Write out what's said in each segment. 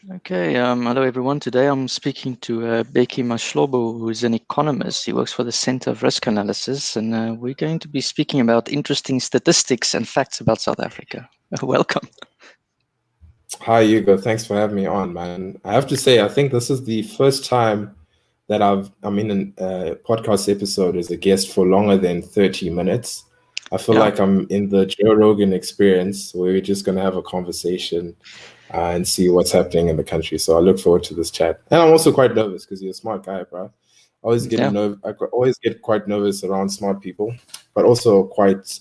Okay, hello everyone. Today I'm speaking to Bheki Mahlobo, who is an economist. He works for the Center of Risk Analysis, and we're going to be speaking about interesting statistics and facts about South Africa. Welcome. Hi, Hugo. Thanks for having me on, man. I have to say, I think this is the first time that I'm in a podcast episode as a guest for longer than 30 minutes. I feel Yeah. like I'm in the Joe Rogan experience where we're just going to have a conversation and see what's happening in the country. So I look forward to this chat. And I'm also quite nervous because you're a smart guy, bro. Yeah. I always get quite nervous around smart people, but also quite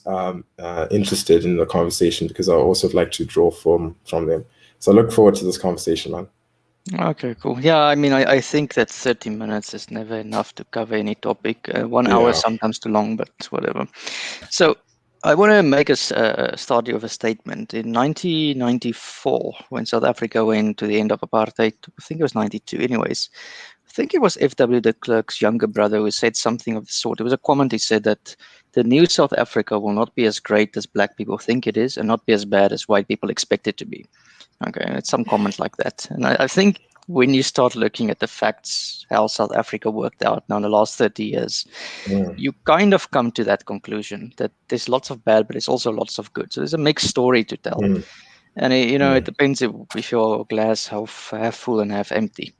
interested in the conversation because I also like to draw from them. So I look forward to this conversation, man. Okay, cool. Yeah, I mean, I think that 30 minutes is never enough to cover any topic. 1 hour is Yeah. sometimes too long, but whatever. So I want to make start you with a statement. In 1994, when South Africa went to the end of apartheid, I think it was 92 anyways, I think it was F.W. de Klerk's younger brother who said something of the sort. It was a comment. He said that the new South Africa will not be as great as black people think it is and not be as bad as white people expect it to be. Okay, it's some comment like that. And I think when you start looking at the facts, how South Africa worked out now in the last 30 years, Mm, you kind of come to that conclusion that there's lots of bad, but there's also lots of good. So there's a mixed story to tell. mm, And, it mm. depends if your glass half full and half empty.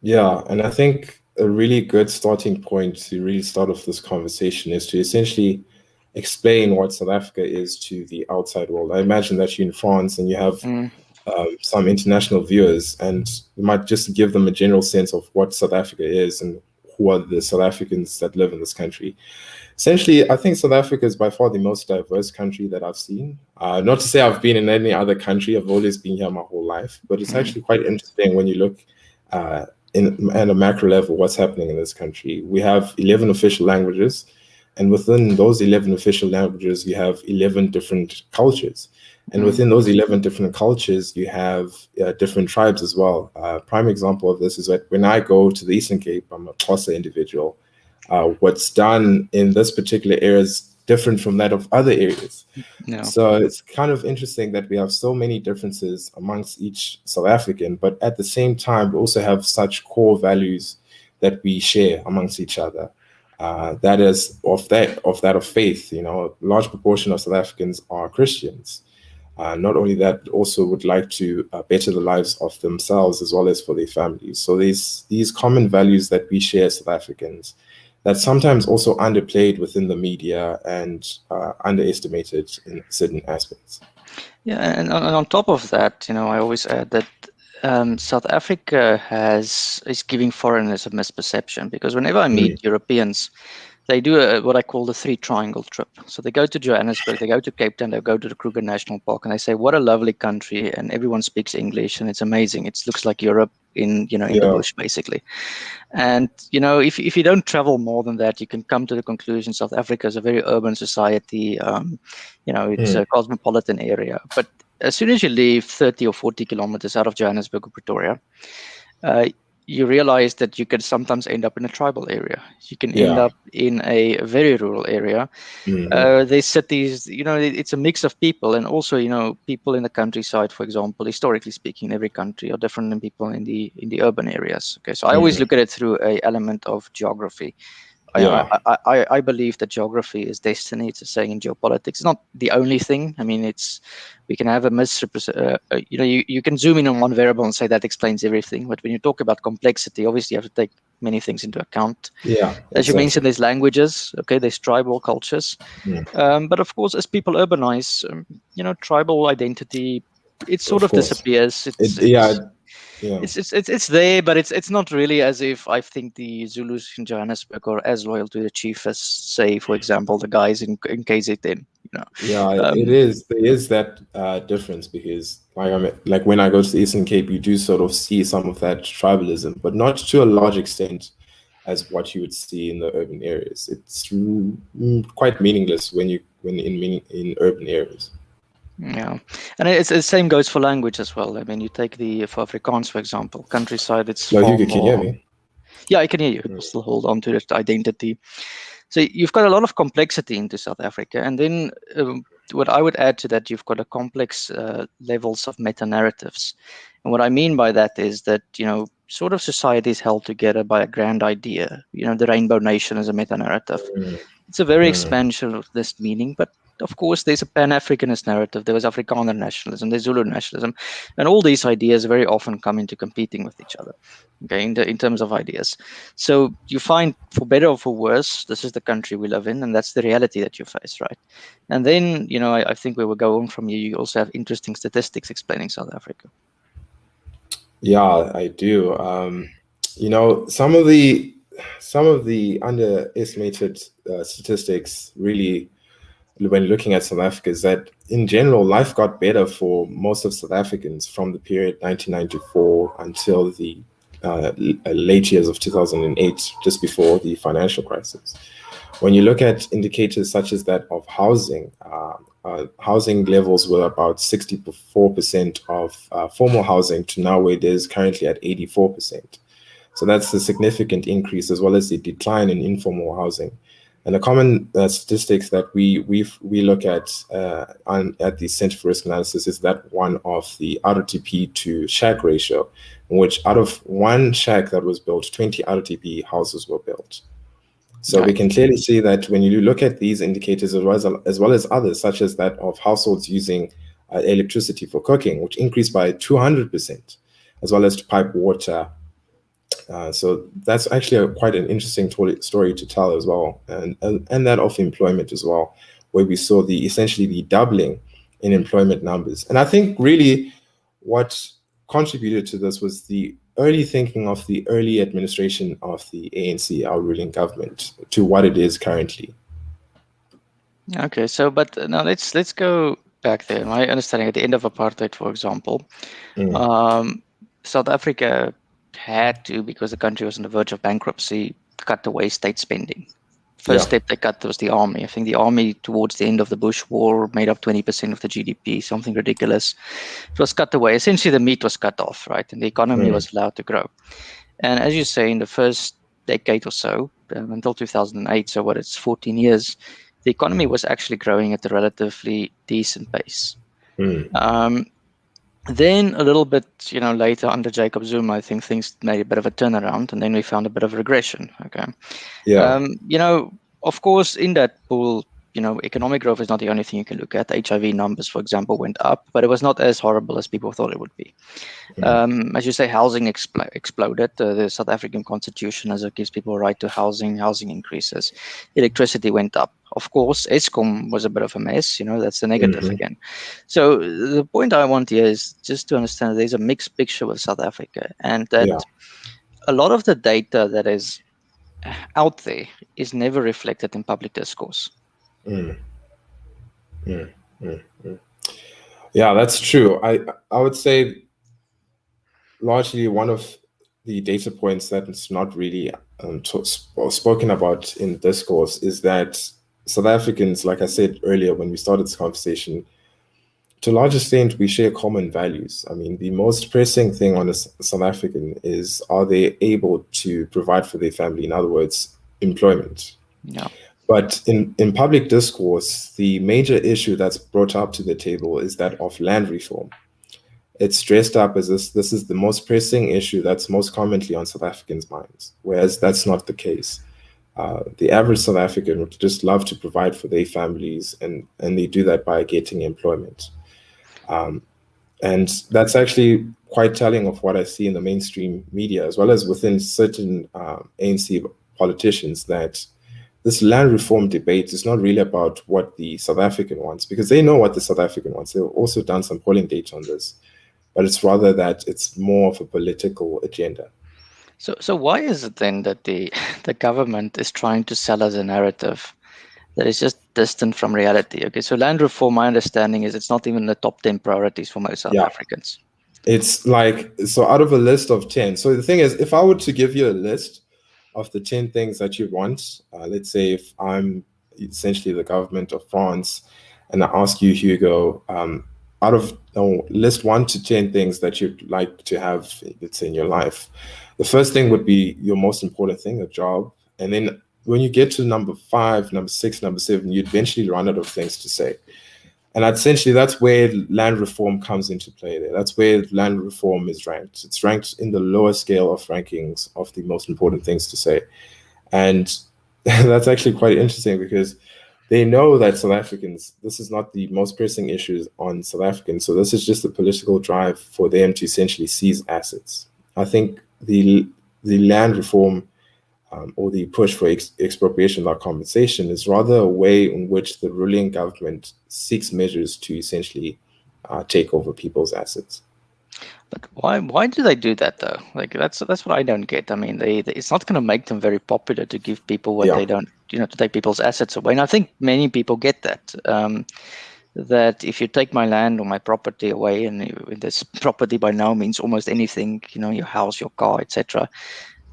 Yeah, and I think a really good starting point to really start off this conversation is to essentially explain what South Africa is to the outside world. I imagine that you're in France and you have Mm, some international viewers, and you might just give them a general sense of what South Africa is and who are the South Africans that live in this country. Essentially, I think South Africa is by far the most diverse country that I've seen. Not to say I've been in any other country, I've always been here my whole life, but it's mm, actually quite interesting when you look uh, at a macro level what's happening in this country. We have 11 official languages, and within those 11 official languages, you have 11 different cultures. And mm, within those 11 different cultures, you have different tribes as well. Prime example of this is that when I go to the Eastern Cape, I'm a Xhosa individual. What's done in this particular area is different from that of other areas. yeah. So it's kind of interesting that we have so many differences amongst each South African, but at the same time, we also have such core values that we share amongst each other. That is of faith. You know, a large proportion of South Africans are Christians. Not only that, also would like to better the lives of themselves as well as for their families. So these common values that we share as South Africans that sometimes also underplayed within the media and underestimated in certain aspects. Yeah, and on top of that, I always add that South Africa is giving foreigners a misperception because whenever I Mm, meet Europeans, they do what I call the three triangle trip. So they go to Johannesburg, they go to Cape Town, they go to the Kruger National Park, and they say, "What a lovely country!" And everyone speaks English, and it's amazing. It looks like Europe in the yeah. bush, basically. And if you don't travel more than that, you can come to the conclusion South Africa is a very urban society. It's Mm, a cosmopolitan area. But as soon as you leave 30 or 40 kilometers out of Johannesburg or Pretoria, uh, you realize that you can sometimes end up in a tribal area. You can end yeah. up in a very rural area. Hmm. There's cities, it's a mix of people, and also, people in the countryside, for example, historically speaking, in every country are different than people in the urban areas. Okay, so I always Hmm. look at it through a element of geography. I, Yeah. I believe that geography is destiny. It's a saying in geopolitics. It's not the only thing. I mean, we can have a misrepresent. You can zoom in on one variable and say that explains everything. But when you talk about complexity, obviously you have to take many things into account. Yeah. As you mentioned, Exactly. there's languages. Okay, there's tribal cultures. Mm, But of course, as people urbanize, tribal identity, it sort of of course. disappears. It. Yeah. Yeah. It's there, but it's not really as if I think the Zulus in Johannesburg are as loyal to the chief as, say, for example, the guys in KZN. Yeah, it Um, is. There is that difference because, like when I go to the Eastern Cape, you do sort of see some of that tribalism, but not to a large extent as what you would see in the urban areas. It's quite meaningless when in urban areas. yeah, and it's the same goes for language as well. I mean, you take for Afrikaans, for example, countryside. It's Well, far Hugo, can you hear more. me? Yeah, I can hear you. Mm, Still hold on to that identity. So you've got a lot of complexity into South Africa, and then what I would add to that, you've got a complex levels of meta narratives, and what I mean by that is that sort of society is held together by a grand idea. The Rainbow Nation is a meta narrative. Mm, It's a very mm. expansion of this meaning, but of course there's a Pan-Africanist narrative. There was Afrikaner nationalism, there's Zulu nationalism, and all these ideas very often come into competing with each other. Okay, in terms of ideas. So you find, for better or for worse, this is the country we live in, and that's the reality that you face, right? And then, I think we will go on from here. You also have interesting statistics explaining South Africa. Yeah, I do. Some of the underestimated statistics really, when looking at South Africa, is that in general, life got better for most of South Africans from the period 1994 until the late years of 2008, just before the financial crisis. When you look at indicators such as that of housing, housing levels were about 64% of formal housing to now where it is currently at 84%. So that's a significant increase, as well as the decline in informal housing. And the common statistics that we look at at the Center for Risk Analysis is that one of the RTP to shack ratio, in which out of one shack that was built, 20 RTP houses were built. So we can clearly see that when you look at these indicators, as well as others, such as that of households using electricity for cooking, which increased by 200%, as well as to pipe water. So that's actually quite an interesting story to tell as well, and that of employment as well, where we saw essentially the doubling in employment numbers. And I think really what contributed to this was the early thinking of the early administration of the ANC, our ruling government, to what it is currently. Okay, so but now let's go back there. My understanding at the end of apartheid, for example, South Africa had to, because the country was on the verge of bankruptcy, cut away state spending. First step they cut was the army. I think the army towards the end of the Bush War made up 20% of the GDP, something ridiculous. It was cut away. Essentially, the meat was cut off, right? And the economy was allowed to grow. And as you say, in the first decade or so, until 2008, so what, it's 14 years, the economy was actually growing at a relatively decent pace. Then a little bit, later under Jacob Zuma, I think things made a bit of a turnaround, and then we found a bit of regression. Okay. Yeah. Of course, in that pool, economic growth is not the only thing you can look at. HIV numbers, for example, went up, but it was not as horrible as people thought it would be. As you say, housing exploded. The South African constitution, as it gives people a right to housing increases. Electricity went up. Of course, Eskom was a bit of a mess. That's the negative again. So the point I want here is just to understand that there's a mixed picture with South Africa, and that a lot of the data that is out there is never reflected in public discourse. Yeah, that's true. I would say largely one of the data points that's not really spoken about in discourse is that South Africans, like I said earlier when we started this conversation, to a large extent, we share common values. I mean, the most pressing thing on a South African is, are they able to provide for their family? In other words, employment. Yeah. But in public discourse, the major issue that's brought up to the table is that of land reform. It's dressed up as this is the most pressing issue that's most commonly on South Africans' minds, whereas that's not the case. The average South African would just love to provide for their families, and they do that by getting employment. And that's actually quite telling of what I see in the mainstream media, as well as within certain ANC politicians, that this land reform debate is not really about what the South African wants, because they know what the South African wants. They've also done some polling data on this, but it's rather that it's more of a political agenda. So why is it then that the government is trying to sell us a narrative that is just distant from reality? Okay, so land reform, my understanding is it's not even the top 10 priorities for most South Africans. It's like, so out of a list of 10. So the thing is, if I were to give you a list of the 10 things that you want, let's say if I'm essentially the government of France and I ask you, Hugo, out of list 1 to 10 things that you'd like to have, let's say, in your life, the first thing would be your most important thing, a job. And then when you get to number 5, number 6, number 7, you eventually run out of things to say. And essentially, that's where land reform comes into play there. That's where land reform is ranked. It's ranked in the lower scale of rankings of the most important things to say. And that's actually quite interesting because they know that South Africans, this is not the most pressing issues on South Africans. So this is just a political drive for them to essentially seize assets. I think the land reform or the push for expropriation without compensation is rather a way in which the ruling government seeks measures to essentially take over people's assets. But why do they do that though? Like that's what I don't get. I mean, it's not going to make them very popular to give people what they don't, to take people's assets away. And I think many people get that. That if you take my land or my property away, and this property by now means almost anything, your house, your car, etc.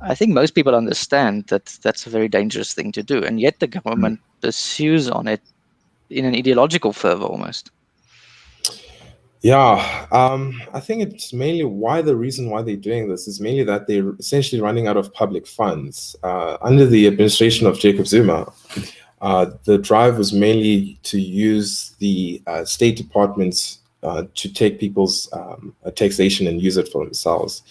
I think most people understand that that's a very dangerous thing to do, and yet the government pursues on it in an ideological fervor almost. Yeah, I think it's mainly the reason why they're doing this is mainly that they're essentially running out of public funds. Under the administration of Jacob Zuma, the drive was mainly to use the State Departments to take people's taxation and use it for themselves.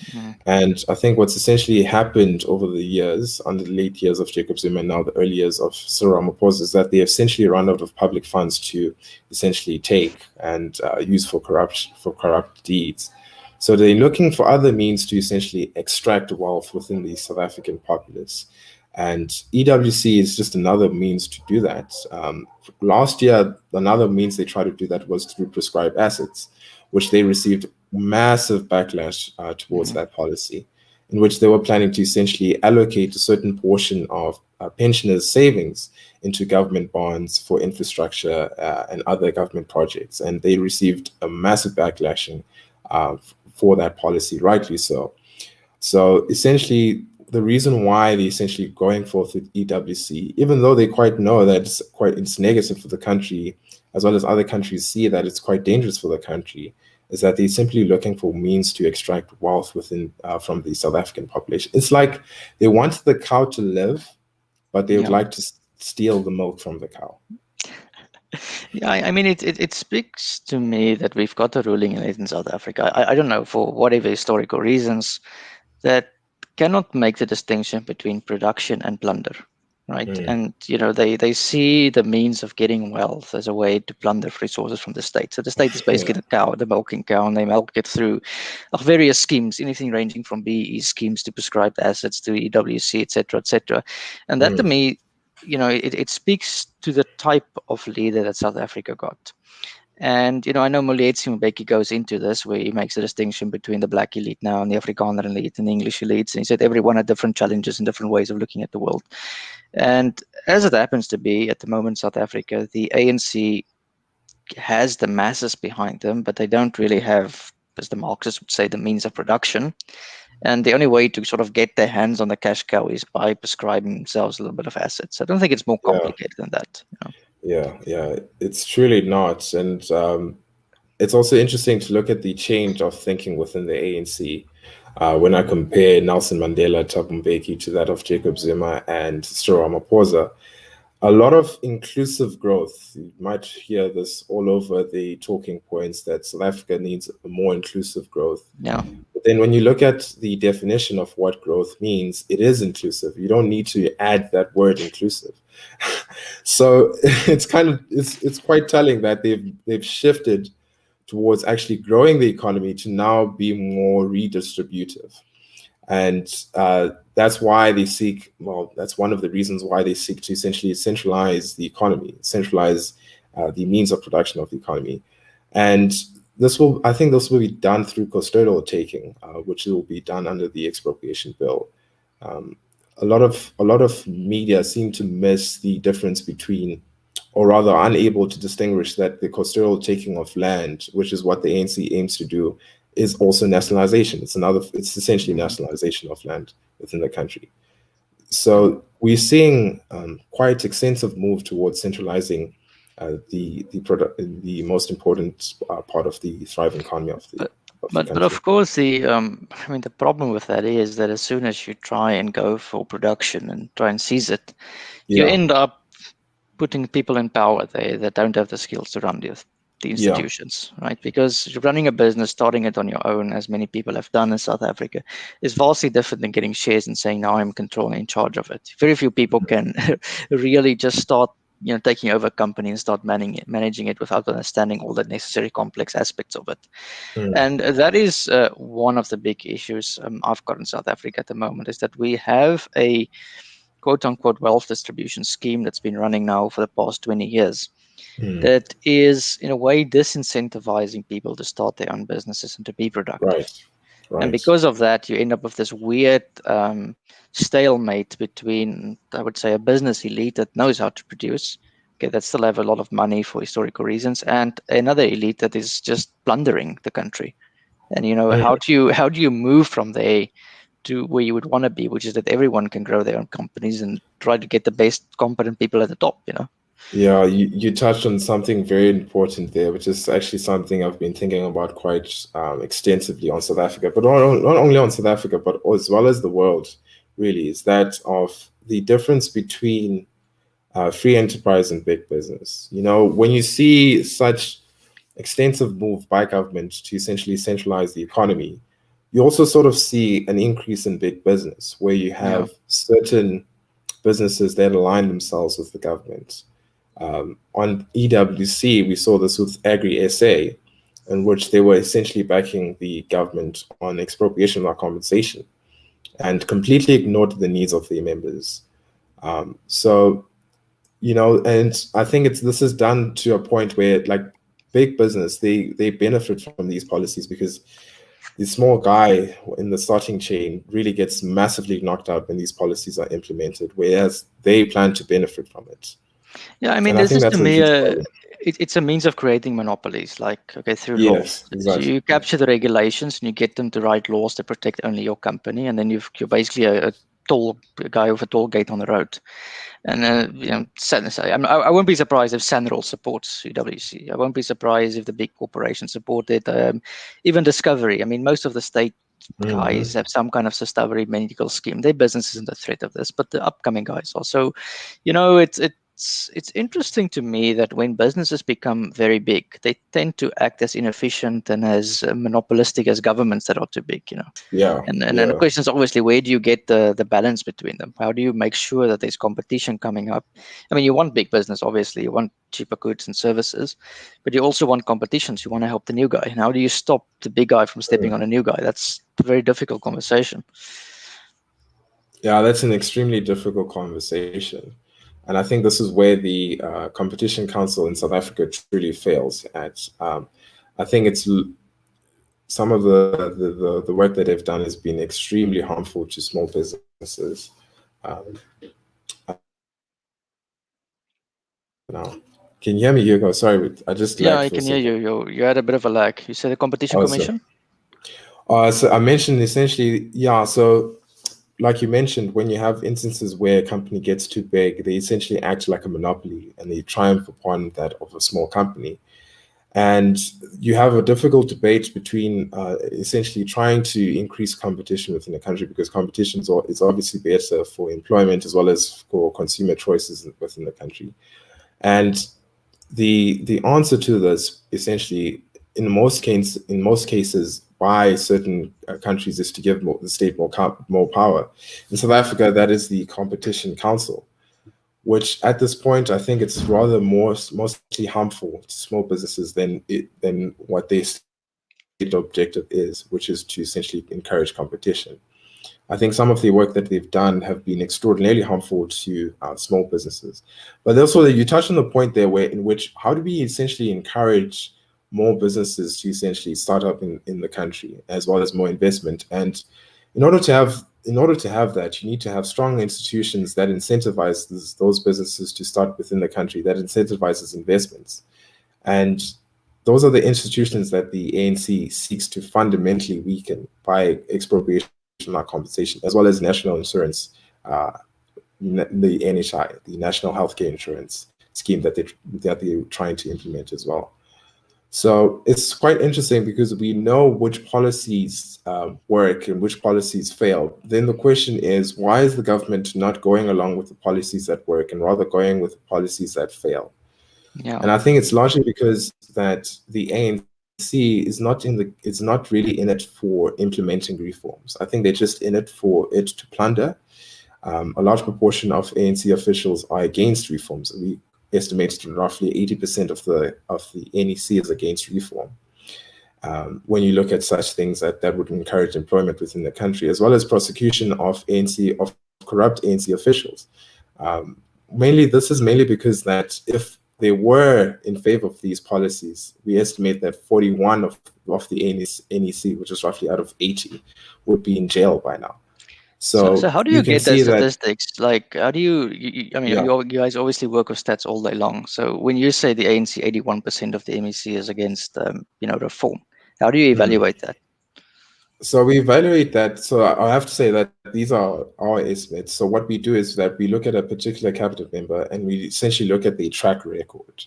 And I think what's essentially happened over the years, under the late years of Jacob Zuma and now the early years of Cyril Ramaphosa, is that they essentially run out of public funds to essentially take and use for corrupt deeds. So they're looking for other means to essentially extract wealth within the South African populace. And EWC is just another means to do that. Last year, another means they tried to do that was through prescribed assets, which they received massive backlash towards that policy, in which they were planning to essentially allocate a certain portion of pensioners' savings into government bonds for infrastructure and other government projects. And they received a massive backlash for that policy, rightly so. So essentially, the reason why they're essentially going forth with EWC, even though they quite know that it's negative for the country, as well as other countries see that it's quite dangerous for the country, is that they're simply looking for means to extract wealth from the South African population. It's like they want the cow to live, but they would like to steal the milk from the cow. Yeah, I mean, it speaks to me that we've got a ruling elite in South Africa. I don't know, for whatever historical reasons, that cannot make the distinction between production and plunder, right? And they see the means of getting wealth as a way to plunder resources from the state. So the state is basically the cow, the milking cow, and they milk it through various schemes, anything ranging from BE schemes to prescribed assets to EWC, etc. And that to me, it speaks to the type of leader that South Africa got. And, I know Moleetsi Mbeki goes into this, where he makes a distinction between the black elite now and the Afrikaner elite and the English elites. And he said everyone had different challenges and different ways of looking at the world. And as it happens to be, at the moment, South Africa, the ANC has the masses behind them, but they don't really have, as the Marxists would say, the means of production. And the only way to sort of get their hands on the cash cow is by prescribing themselves a little bit of assets. I don't think it's more complicated than that. Yeah, it's truly not. And it's also interesting to look at the change of thinking within the ANC. When I compare Nelson Mandela, Thabo Mbeki to that of Jacob Zuma and Cyril Ramaphosa, a lot of inclusive growth. You might hear this all over the talking points that South Africa needs a more inclusive growth. Yeah. But then when you look at the definition of what growth means, it is inclusive. You don't need to add that word inclusive. So it's quite telling that they've shifted towards actually growing the economy to now be more redistributive. And that's why they seek, that's one of the reasons why they seek to essentially centralize the economy, centralize the means of production of the economy. And I think this will be done through custodial taking, which will be done under the expropriation bill. A lot of media seem to miss the difference between, or rather unable to distinguish, that the custodial taking of land, which is what the ANC aims to do, is also nationalization. It's essentially nationalization of land within the country. So we're seeing quite extensive move towards centralizing the most important part of the thriving economy of the country. But of course, the problem with that is that as soon as you try and go for production and try and seize it, you end up putting people in power there that don't have the skills to run this. the Yeah. institutions, right? Because you're running a business, starting it on your own, as many people have done in South Africa, is vastly different than getting shares and saying, now I'm controlling in charge of it. Very few people can really just start, taking over a company and start managing it without understanding all the necessary complex aspects of it. Mm. And that is one of the big issues I've got in South Africa at the moment, is that we have a quote unquote wealth distribution scheme that's been running now for the past 20 years Mm. that is in a way disincentivizing people to start their own businesses and to be productive. Right. And Right. because of that, you end up with this weird stalemate between, I would say, a business elite that knows how to produce, okay, that still have a lot of money for historical reasons, and another elite that is just plundering the country. And Mm. how do you move from there to where you would want to be, which is that everyone can grow their own companies and try to get the best competent people at the top. Yeah, you touched on something very important there, which is actually something I've been thinking about quite extensively on South Africa, but not only on South Africa, but as well as the world, really, is that of the difference between free enterprise and big business. When you see such extensive move by government to essentially centralize the economy, you also sort of see an increase in big business, where you Yeah. have certain businesses that align themselves with the government. On EWC, we saw this with Agri SA, in which they were essentially backing the government on expropriation or compensation and completely ignored the needs of their members. And I think this is done to a point where, like, big business, they benefit from these policies because the small guy in the starting chain really gets massively knocked out when these policies are implemented, whereas they plan to benefit from it. Yeah, I mean, And I this think is to that's a me huge problem. it's a means of creating monopolies, like, okay, through laws. Yes, So exactly. you capture the regulations and you get them to write laws that protect only your company, and then you're basically a tall guy with a toll gate on the road. And I won't be surprised if Sanral supports UWC. I won't be surprised if the big corporations support it. Even Discovery. I mean, most of the state guys Hmm. have some kind of sustainability medical scheme. Their business isn't a threat of this, but the upcoming guys are. So, it's interesting to me that when businesses become very big, they tend to act as inefficient and as monopolistic as governments that are too big. Yeah, And the yeah. question is obviously, where do you get the balance between them? How do you make sure that there's competition coming up? I mean, you want big business, obviously, you want cheaper goods and services, but you also want competition. So you want to help the new guy. And how do you stop the big guy from stepping Mm. on a new guy? That's a very difficult conversation. Yeah, that's an extremely difficult conversation. And I think this is where the Competition Council in South Africa truly fails at. I think some of the work that they've done has been extremely harmful to small businesses. Um, now, can you hear me, Hugo? Sorry, I just Yeah, lagged I for a can hear you. second. You had a bit of a lag. You said the competition Oh, so, commission? so I mentioned essentially, yeah. So, like you mentioned, when you have instances where a company gets too big, they essentially act like a monopoly and they triumph upon that of a small company. And you have a difficult debate between essentially trying to increase competition within the country, because competition is obviously better for employment as well as for consumer choices within the country. And the answer to this, essentially, in most cases, by certain countries, is to give the state more power. In South Africa, that is the Competition Council, which at this point I think it's rather mostly harmful to small businesses than what their stated objective is, which is to essentially encourage competition. I think some of the work that they've done have been extraordinarily harmful to small businesses. But also, you touched on the point there, where in which how do we essentially encourage more businesses to essentially start up in the country, as well as more investment. And in order to have that, you need to have strong institutions that incentivize those businesses to start within the country, that incentivizes investments. And those are the institutions that the ANC seeks to fundamentally weaken by expropriation or compensation, as well as national insurance, the NHI, the National Healthcare Insurance Scheme that they're trying to implement as well. So it's quite interesting because we know which policies work and which policies fail. Then the question is, why is the government not going along with the policies that work and rather going with the policies that fail? Yeah. And I think it's largely because that the ANC it's not really in it for implementing reforms. I think they're just in it for it to plunder. A large proportion of ANC officials are against reforms. We estimate roughly 80% of the NEC is against reform. When you look at such things that would encourage employment within the country, as well as prosecution of corrupt ANC officials. This is mainly because that if they were in favor of these policies, we estimate that 41 of the NEC, which is roughly out of 80, would be in jail by now. So So how do you you can get those see that, statistics? Like, how do I mean, yeah. you guys obviously work with stats all day long. So when you say the ANC 81% of the MEC is against, reform, how do you Mhm. evaluate that? So we evaluate that. So I have to say that these are our estimates. So what we do is that we look at a particular cabinet member and we essentially look at the track record,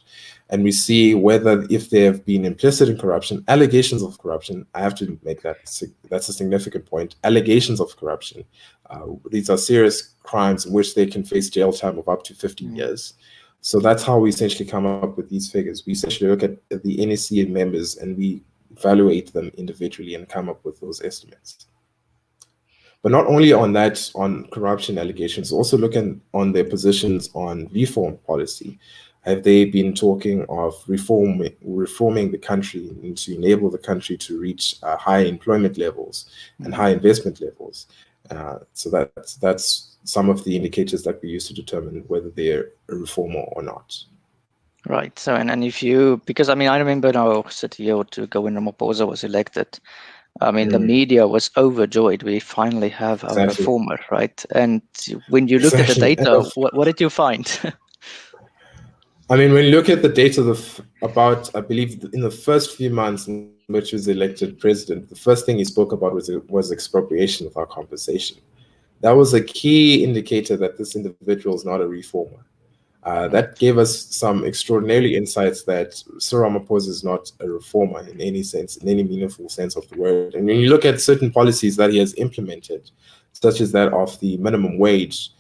and we see whether if they have been implicit in corruption, allegations of corruption. I have to make that's a significant point. Allegations of corruption. These are serious crimes in which they can face jail time of up to 15 years. So that's how we essentially come up with these figures. We essentially look at the NEC members and we evaluate them individually and come up with those estimates. But not only on that, on corruption allegations, also looking on their positions on reform policy. Have they been talking of reforming the country and to enable the country to reach high employment levels and high investment levels? So that's some of the indicators that we use to determine whether they're a reformer or not. Right. So, and if you, because I mean, I remember now, a year or two ago when Ramaphosa was elected, I mean, the media was overjoyed. We finally have our Exactly. reformer, right? And when you looked at the Exactly. data, what did you find? I mean, when you look at the data about, I believe, in the first few months in which he was elected president, the first thing he spoke about was expropriation without compensation. That was a key indicator that this individual is not a reformer. That gave us some extraordinary insights that Cyril Ramaphosa is not a reformer in any sense, in any meaningful sense of the word. And when you look at certain policies that he has implemented, such as that of the minimum wage,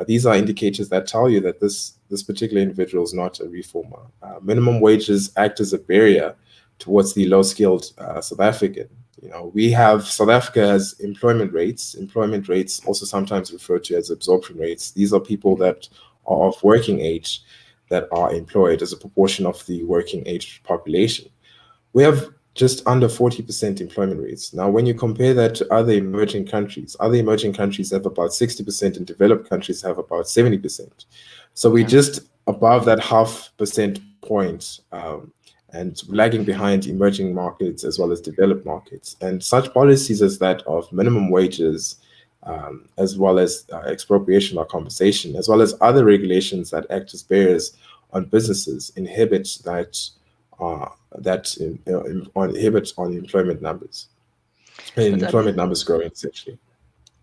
these are indicators that tell you that this particular individual is not a reformer. Minimum wages act as a barrier towards the low-skilled South African. South Africa has employment rates. Employment rates, also sometimes referred to as absorption rates. These are people that are of working age that are employed as a proportion of the working age population. We have just under 40% employment rates. Now, when you compare that to other emerging countries have about 60% and developed countries have about 70%. So we're just above that 0.5% point and lagging behind emerging markets as well as developed markets. And such policies as that of minimum wages, as well as expropriation or compensation, as well as other regulations that act as barriers on businesses, inhibit inhibits on employment numbers, and But I mean, employment numbers growing essentially.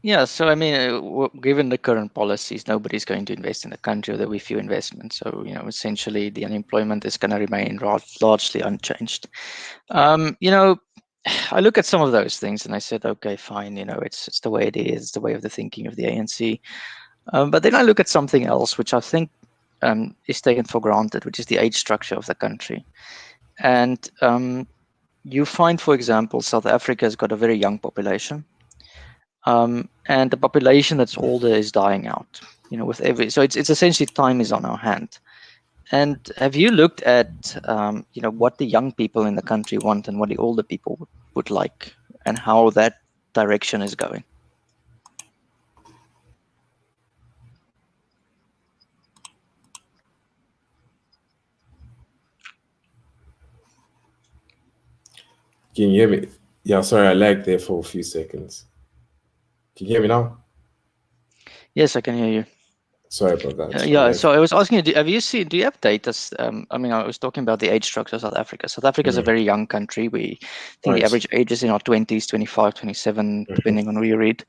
yeah, so I mean, given the current policies, nobody's going to invest in the country, or there will be few investments. So, essentially the unemployment is going to remain largely unchanged. I look at some of those things and I said, okay, fine, it's the way it is, it's the way of the thinking of the ANC. But then I look at something else, which I think is taken for granted, which is the age structure of the country. And you find, for example, South Africa has got a very young population. And the population that's older is dying out, so it's essentially time is on our hand. And have you looked at what the young people in the country want and what the older people would like, and how that direction is going? Can you hear me? Yeah, sorry, I lagged there for a few seconds. Can you hear me now? Yes, I can hear you. Sorry about that. Yeah, so I was asking you, do you have data? I mean, I was talking about the age structure of South Africa. South Africa is a very young country. I think the average age is in our 20s, 25, 27, depending on where you read.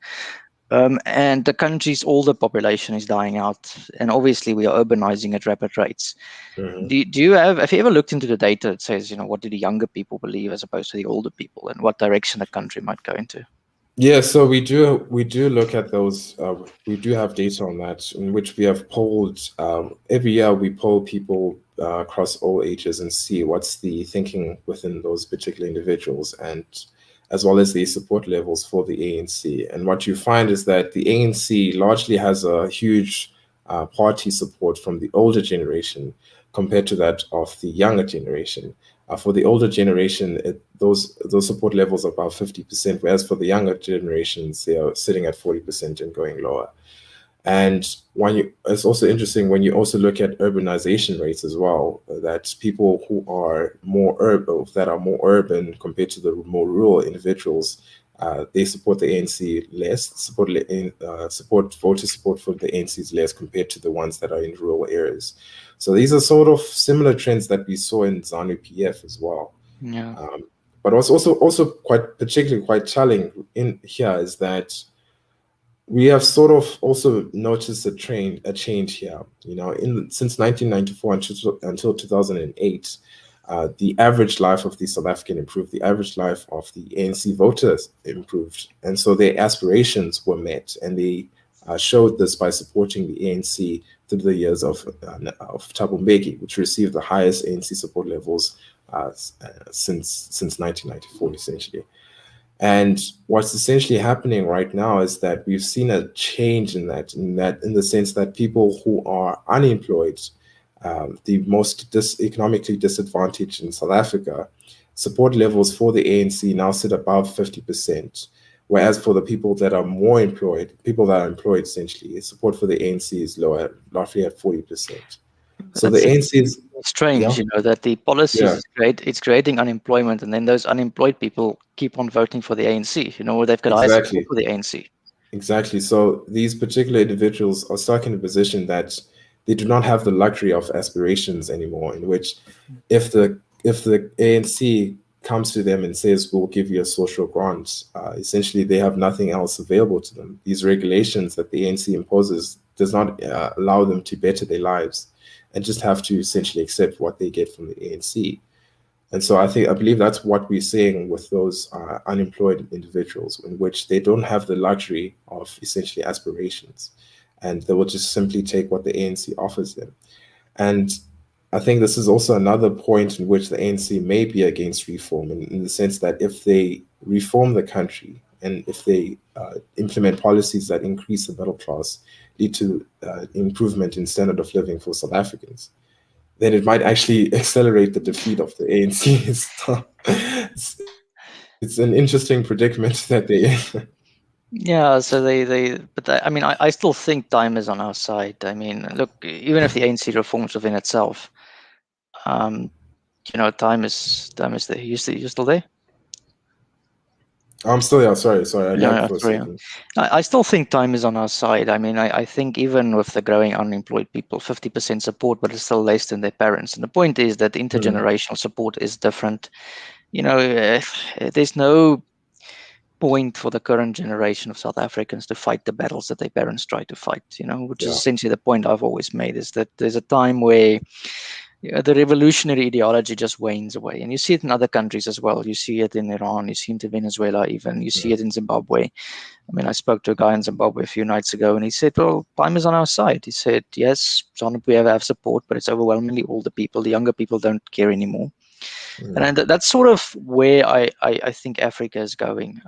And the country's older population is dying out. And obviously, we are urbanizing at rapid rates. Have you ever looked into the data that says, what do the younger people believe as opposed to the older people, and what direction the country might go into? Yeah, so we do look at those. We do have data on that, in which we have polled. Every year, we poll people across all ages and see what's the thinking within those particular individuals, and as well as the support levels for the ANC. And what you find is that the ANC largely has a huge party support from the older generation compared to that of the younger generation. For the older generation, those support levels are about 50%, whereas for the younger generations, they are sitting at 40% and going lower. And it's also interesting when you also look at urbanization rates as well, that people who are more urban, that are more urban compared to the more rural individuals, they support the ANC less, voter support for the ANC is less compared to the ones that are in rural areas. So these are sort of similar trends that we saw in ZANU PF as well. Yeah. Um, but what's also quite particularly quite telling in here is that we have sort of also noticed a change here. You know, since 1994 until 2008, the average life of the South African improved. The average life of the ANC voters improved, and so their aspirations were met, and they showed this by supporting the ANC through the years of Thabo Mbeki, which received the highest ANC support levels since 1994, essentially. And what's essentially happening right now is that we've seen a change in the sense that people who are unemployed, the most economically disadvantaged in South Africa, support levels for the ANC now sit above 50%. Whereas for the people that are more employed, people that are employed essentially, support for the ANC is lower, roughly at 40%. So the That's ANC is, yeah, strange, that the policies yeah, is great. It's creating unemployment, and then those unemployed people keep on voting for the ANC. Where they've got higher support exactly. for the ANC. Exactly. So these particular individuals are stuck in a position that they do not have the luxury of aspirations anymore, in which if the ANC comes to them and says, we'll give you a social grant, essentially they have nothing else available to them. These regulations that the ANC imposes does not allow them to better their lives and just have to essentially accept what they get from the ANC. And so I believe that's what we're seeing with those unemployed individuals, in which they don't have the luxury of essentially aspirations, and they will just simply take what the ANC offers them. And I think this is also another point in which the ANC may be against reform, in the sense that if they reform the country and if they implement policies that increase the middle class, lead to improvement in standard of living for South Africans, then it might actually accelerate the defeat of the ANC. So it's an interesting predicament that they're in. Yeah, so I mean, I still think time is on our side. I mean, look, even if the ANC reforms within itself, um, time is there. You still there? I'm still, yeah, sorry, I Yeah, lagged yeah, for a sorry. Yeah. second. I still think time is on our side. I mean, I think even with the growing unemployed people, 50% support, but it's still less than their parents. And the point is that Mm, intergenerational support is different. There's no point for the current generation of South Africans to fight the battles that their parents tried to fight, which is yeah. essentially the point I've always made, is that there's a time where the revolutionary ideology just wanes away. And you see it in other countries as well. You see it in Iran, you see it in Venezuela, even. You see Mm, it in Zimbabwe. I mean, I spoke to a guy in Zimbabwe a few nights ago, and he said, well, time is on our side. He said, yes, we have support, but it's overwhelmingly older people. The younger people don't care anymore. And mm, that's sort of where I think Africa is going.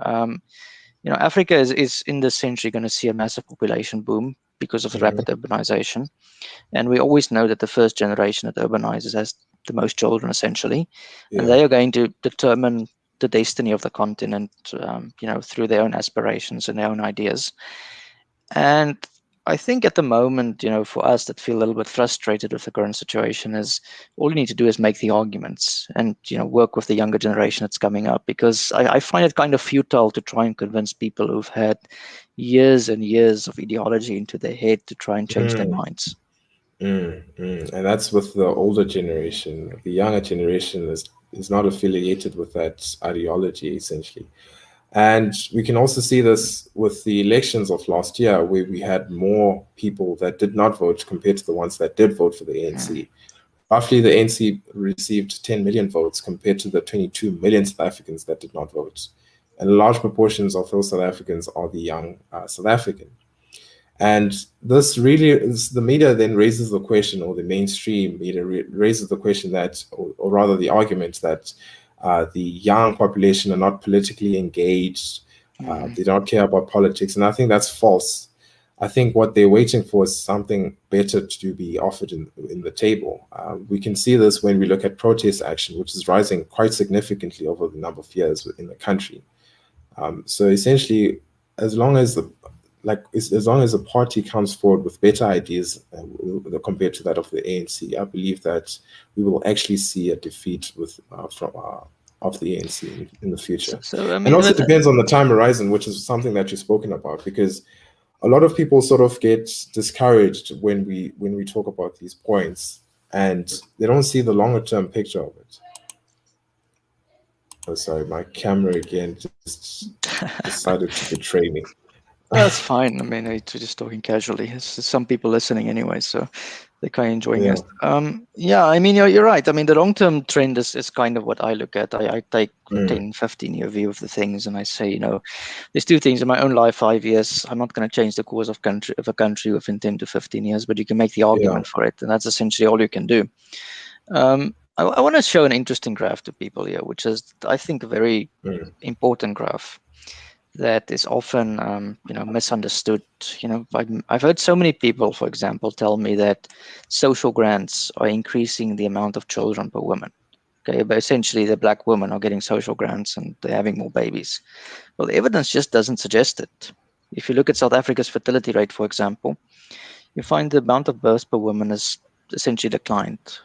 Africa is in this century going to see a massive population boom because of the mhm. rapid urbanization. And we always know that the first generation that urbanizes has the most children, essentially. And Yeah. they are going to determine the destiny of the continent, through their own aspirations and their own ideas. And I think at the moment, for us that feel a little bit frustrated with the current situation, is all you need to do is make the arguments and, work with the younger generation that's coming up. Because I find it kind of futile to try and convince people who've had years and years of ideology into their head to try and change their Mm, minds. And that's with the older generation. The younger generation is not affiliated with that ideology, essentially. And we can also see this with the elections of last year, where we had more people that did not vote compared to the ones that did vote for the Mm. ANC. Roughly, the ANC received 10 million votes compared to the 22 million South Africans that did not vote. and large proportions of those South Africans are the young South African. And this really is, the media then raises the question, or the mainstream media raises the question that, or rather the argument that the young population are not politically engaged, they don't care about politics, and I think that's false. I think what they're waiting for is something better to be offered in the table. We can see this when we look at protest action, which is rising quite significantly over the number of years in the country. So essentially, as long as as long as the party comes forward with better ideas compared to that of the ANC, I believe that we will actually see a defeat of the ANC in the future. So I And mean, also depends on the time horizon, which is something that you've spoken about, because a lot of people sort of get discouraged when we talk about these points, and they don't see the longer term picture of it. Oh, sorry, my camera again just decided to betray me. that's fine. I mean, we're just talking casually. It's some people listening anyway, so they're kind of enjoying Yeah. us. Yeah, I mean, you're right. I mean, the long-term trend is kind of what I look at. I take a 10, 15-year view of the things, and I say, there's two things in my own life, 5 years. I'm not going to change the course of a country within 10 to 15 years, but you can make the argument for it, and that's essentially all you can do. I want to show an interesting graph to people here, which is, I think, a very important graph that is often misunderstood. I've heard so many people, for example, tell me that social grants are increasing the amount of children per woman. Okay, but essentially the black women are getting social grants and they're having more babies. Well, the evidence just doesn't suggest it. If you look at South Africa's fertility rate, for example, you find the amount of births per woman has essentially declined.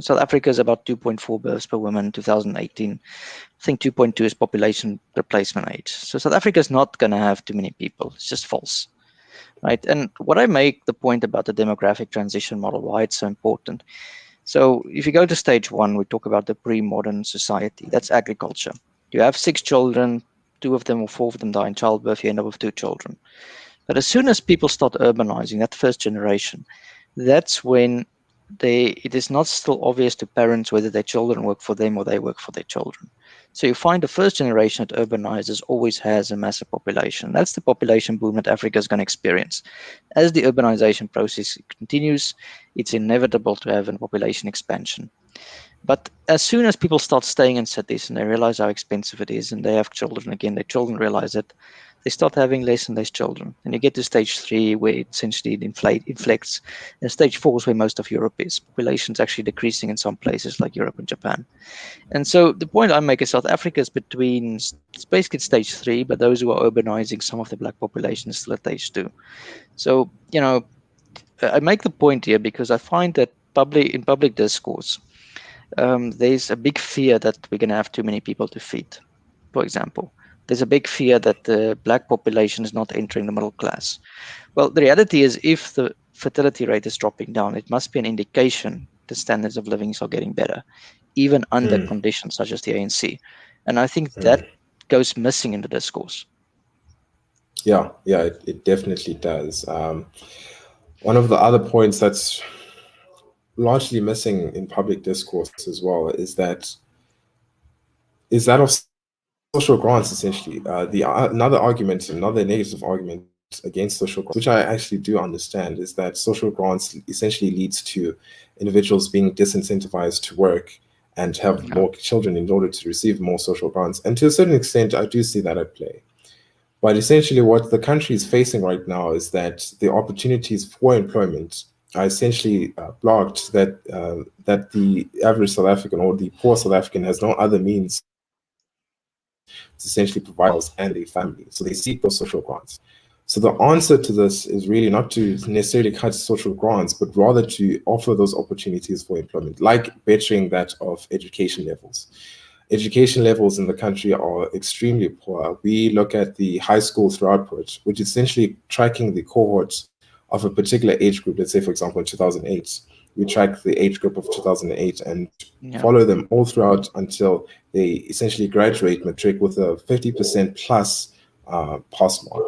South Africa is about 2.4 births per woman in 2018. I think 2.2 is population replacement age. So South Africa is not going to have too many people. It's just false, right? And what I make the point about the demographic transition model, why it's so important. So if you go to stage one, we talk about the pre-modern society. That's agriculture. You have 6 children, 2 of them or 4 of them die in childbirth, you end up with 2 children. But as soon as people start urbanizing, that first generation, that's when it is not still obvious to parents whether their children work for them or they work for their children. So you find the first generation that urbanizes always has a massive population. That's the population boom that Africa is going to experience. As the urbanization process continues, it's inevitable to have a population expansion. But as soon as people start staying in cities and they realize how expensive it is and they have children again, their children realize it, they start having less and less children. And you get to stage 3 where it essentially inflects. And stage 4 is where most of Europe is. Population is actually decreasing in some places like Europe and Japan. And so the point I make is South Africa is between, it's basically stage 3, but those who are urbanizing some of the black population is still at stage 2. So, I make the point here because I find that in public discourse, there's a big fear that we're going to have too many people to feed, for example. There's a big fear that the black population is not entering the middle class. Well, the reality is if the fertility rate is dropping down, it must be an indication the standards of living are getting better, even under conditions such as the ANC. And I think that goes missing in the discourse. Yeah, it definitely does. One of the other points that's largely missing in public discourse as well is that of social grants. Essentially, another argument, another negative argument against social grants, which I actually do understand, is that social grants essentially leads to individuals being disincentivized to work and have more children in order to receive more social grants. And to a certain extent, I do see that at play. But essentially, what the country is facing right now is that the opportunities for employment are essentially blocked. That the average South African or the poor South African has no other means to essentially provide themselves and their family. So they seek those social grants. So the answer to this is really not to necessarily cut social grants, but rather to offer those opportunities for employment, like bettering that of education levels. Education levels in the country are extremely poor. We look at the high school throughput, which is essentially tracking the cohort of a particular age group. Let's say, for example, in 2008, we track the age group of 2008 and follow them all throughout until they essentially graduate matric with a 50% plus pass mark.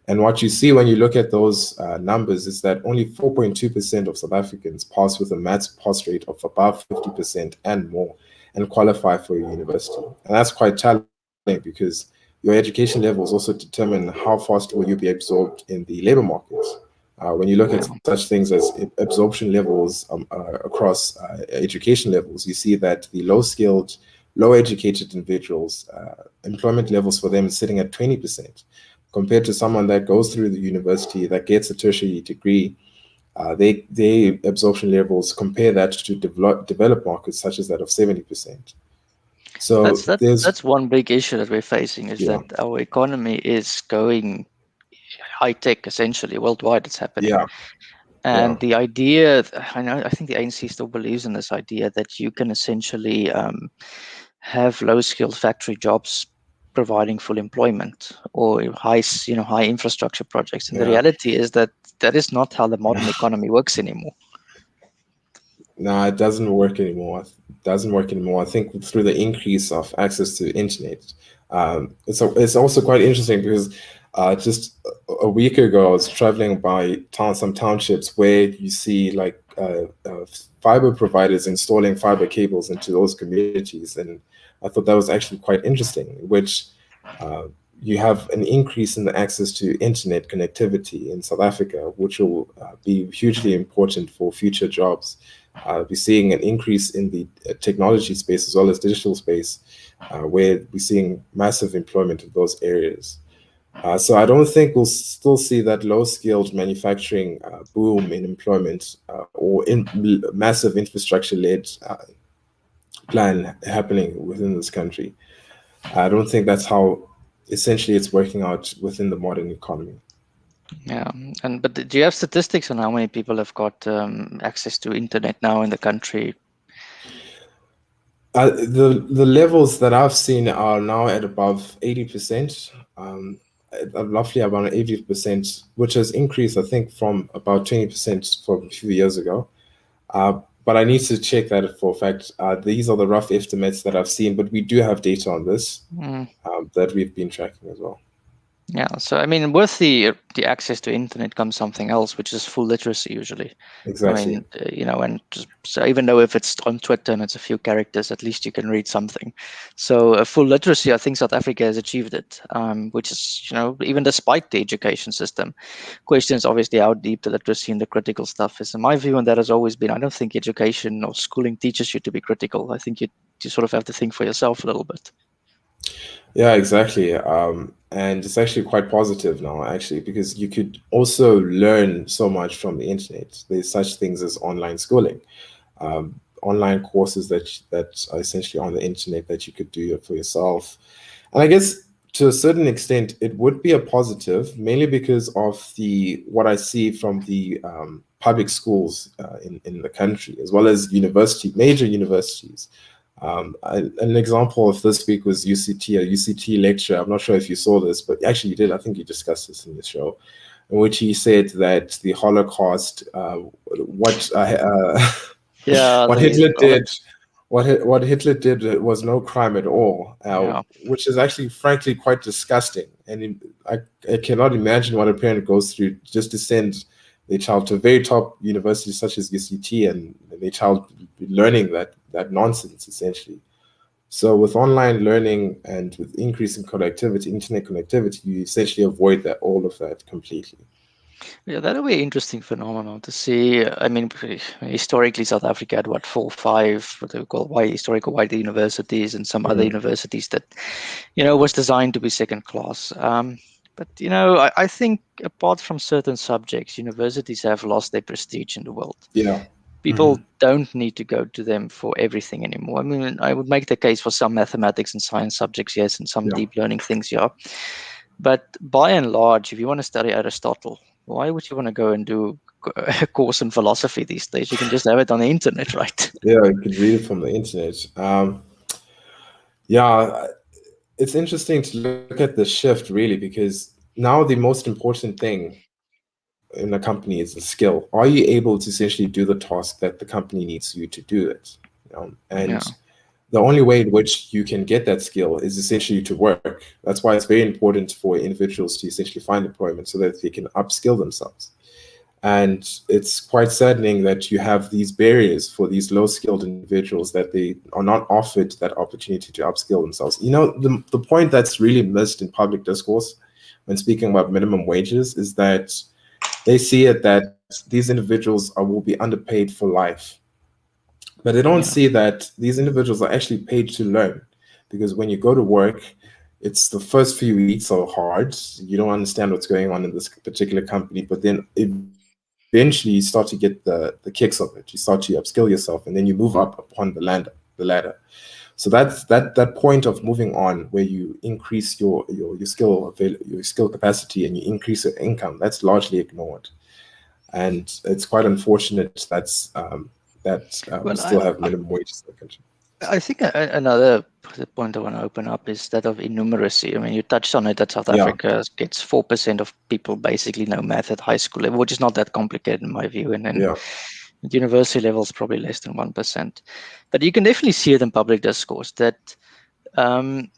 And what you see when you look at those numbers is that only 4.2% of South Africans pass with a maths pass rate of above 50% and more and qualify for a university. And that's quite challenging because your education levels also determine how fast will you be absorbed in the labor markets. When you look at such things as absorption levels across education levels, you see that the low-skilled, low-educated individuals, employment levels for them is sitting at 20%, compared to someone that goes through the university, that gets a tertiary degree. They absorption levels compare that to developed markets such as that of 70%. So that's one big issue that we're facing, is yeah, that our economy is going high tech essentially worldwide. It's happening. yeah, And the idea, I think the ANC still believes in this idea that you can essentially have low-skilled factory jobs providing full employment, or high infrastructure projects. And the yeah. reality is that that is not how the modern economy works anymore. No, it doesn't work anymore. It doesn't work anymore. I think through the increase of access to internet, it's also quite interesting because just a week ago I was traveling by some townships where you see like fiber providers installing fiber cables into those communities, and I thought that was actually quite interesting. Which you have an increase in the access to internet connectivity in South Africa, which will be hugely important for future jobs. We're seeing an increase in the technology space as well as digital space, where we're seeing massive employment in those areas. So I don't think we'll still see that low-skilled manufacturing boom in employment or in massive infrastructure-led plan happening within this country. I don't think that's how essentially it's working out within the modern economy. Yeah, but do you have statistics on how many people have got access to internet now in the country? The levels that I've seen are now at above 80%, roughly about 80%, which has increased, I think, from about 20% from a few years ago. But I need to check that for a fact. These are the rough estimates that I've seen, but we do have data on this that we've been tracking as well. Yeah, so I mean, with the access to internet comes something else, which is full literacy usually. Exactly. I mean, and so even though if it's on Twitter and it's a few characters, at least you can read something. So full literacy, I think South Africa has achieved it, which is, even despite the education system. Question is obviously how deep the literacy and the critical stuff is. And my view on that has always been, I don't think education or schooling teaches you to be critical. I think you sort of have to think for yourself a little bit. Yeah, exactly. And it's actually quite positive now, actually, because you could also learn so much from the internet. There's such things as online schooling, online courses that are essentially on the internet that you could do for yourself. And I guess to a certain extent, it would be a positive, mainly because of what I see from the public schools in the country, as well as major universities. An example of this week was a UCT lecture. I'm not sure if you saw this, but actually you did. I think you discussed this in the show, in which he said that the Holocaust, what Hitler did, what Hitler did was no crime at all, which is actually, frankly, quite disgusting. And I cannot imagine what a parent goes through just to send their child to a very top university such as UCT, and their child learning that nonsense, essentially. So with online learning and with increasing connectivity, internet connectivity, you essentially avoid all of that completely. Yeah, that'll be an interesting phenomenon to see. I mean, historically, South Africa had 4, 5, what they call historical white universities, and some other universities that, was designed to be second class. But I think apart from certain subjects, universities have lost their prestige in the world. Yeah. People don't need to go to them for everything anymore. I mean, I would make the case for some mathematics and science subjects, yes, and some deep learning things, yeah. But by and large, if you want to study Aristotle, why would you want to go and do a course in philosophy these days? You can just have it on the internet, right? Yeah, you could read it from the internet. Yeah, it's interesting to look at the shift, really, because now the most important thing in a company is the skill. Are you able to essentially do the task that the company needs you to do it? And the only way in which you can get that skill is essentially to work. That's why it's very important for individuals to essentially find employment so that they can upskill themselves. And it's quite saddening that you have these barriers for these low-skilled individuals, that they are not offered that opportunity to upskill themselves. You know, the point that's really missed in public discourse when speaking about minimum wages is that they see it that these individuals will be underpaid for life. But they don't Yeah. see that these individuals are actually paid to learn. Because when you go to work, it's the first few weeks are hard. You don't understand what's going on in this particular company, but then eventually you start to get the kicks of it. You start to upskill yourself, and then you move up upon the ladder. So that point of moving on, where you increase your skill capacity and you increase your income, that's largely ignored. And it's quite unfortunate that we Well, still have minimum wages in the country. I think another point I want to open up is that of innumeracy. I mean, you touched on it that South Yeah. Africa gets 4% of people basically know math at high school level, which is not that complicated in my view. And then Yeah. at university level, it's probably less than 1%. But you can definitely see it in public discourse that, um,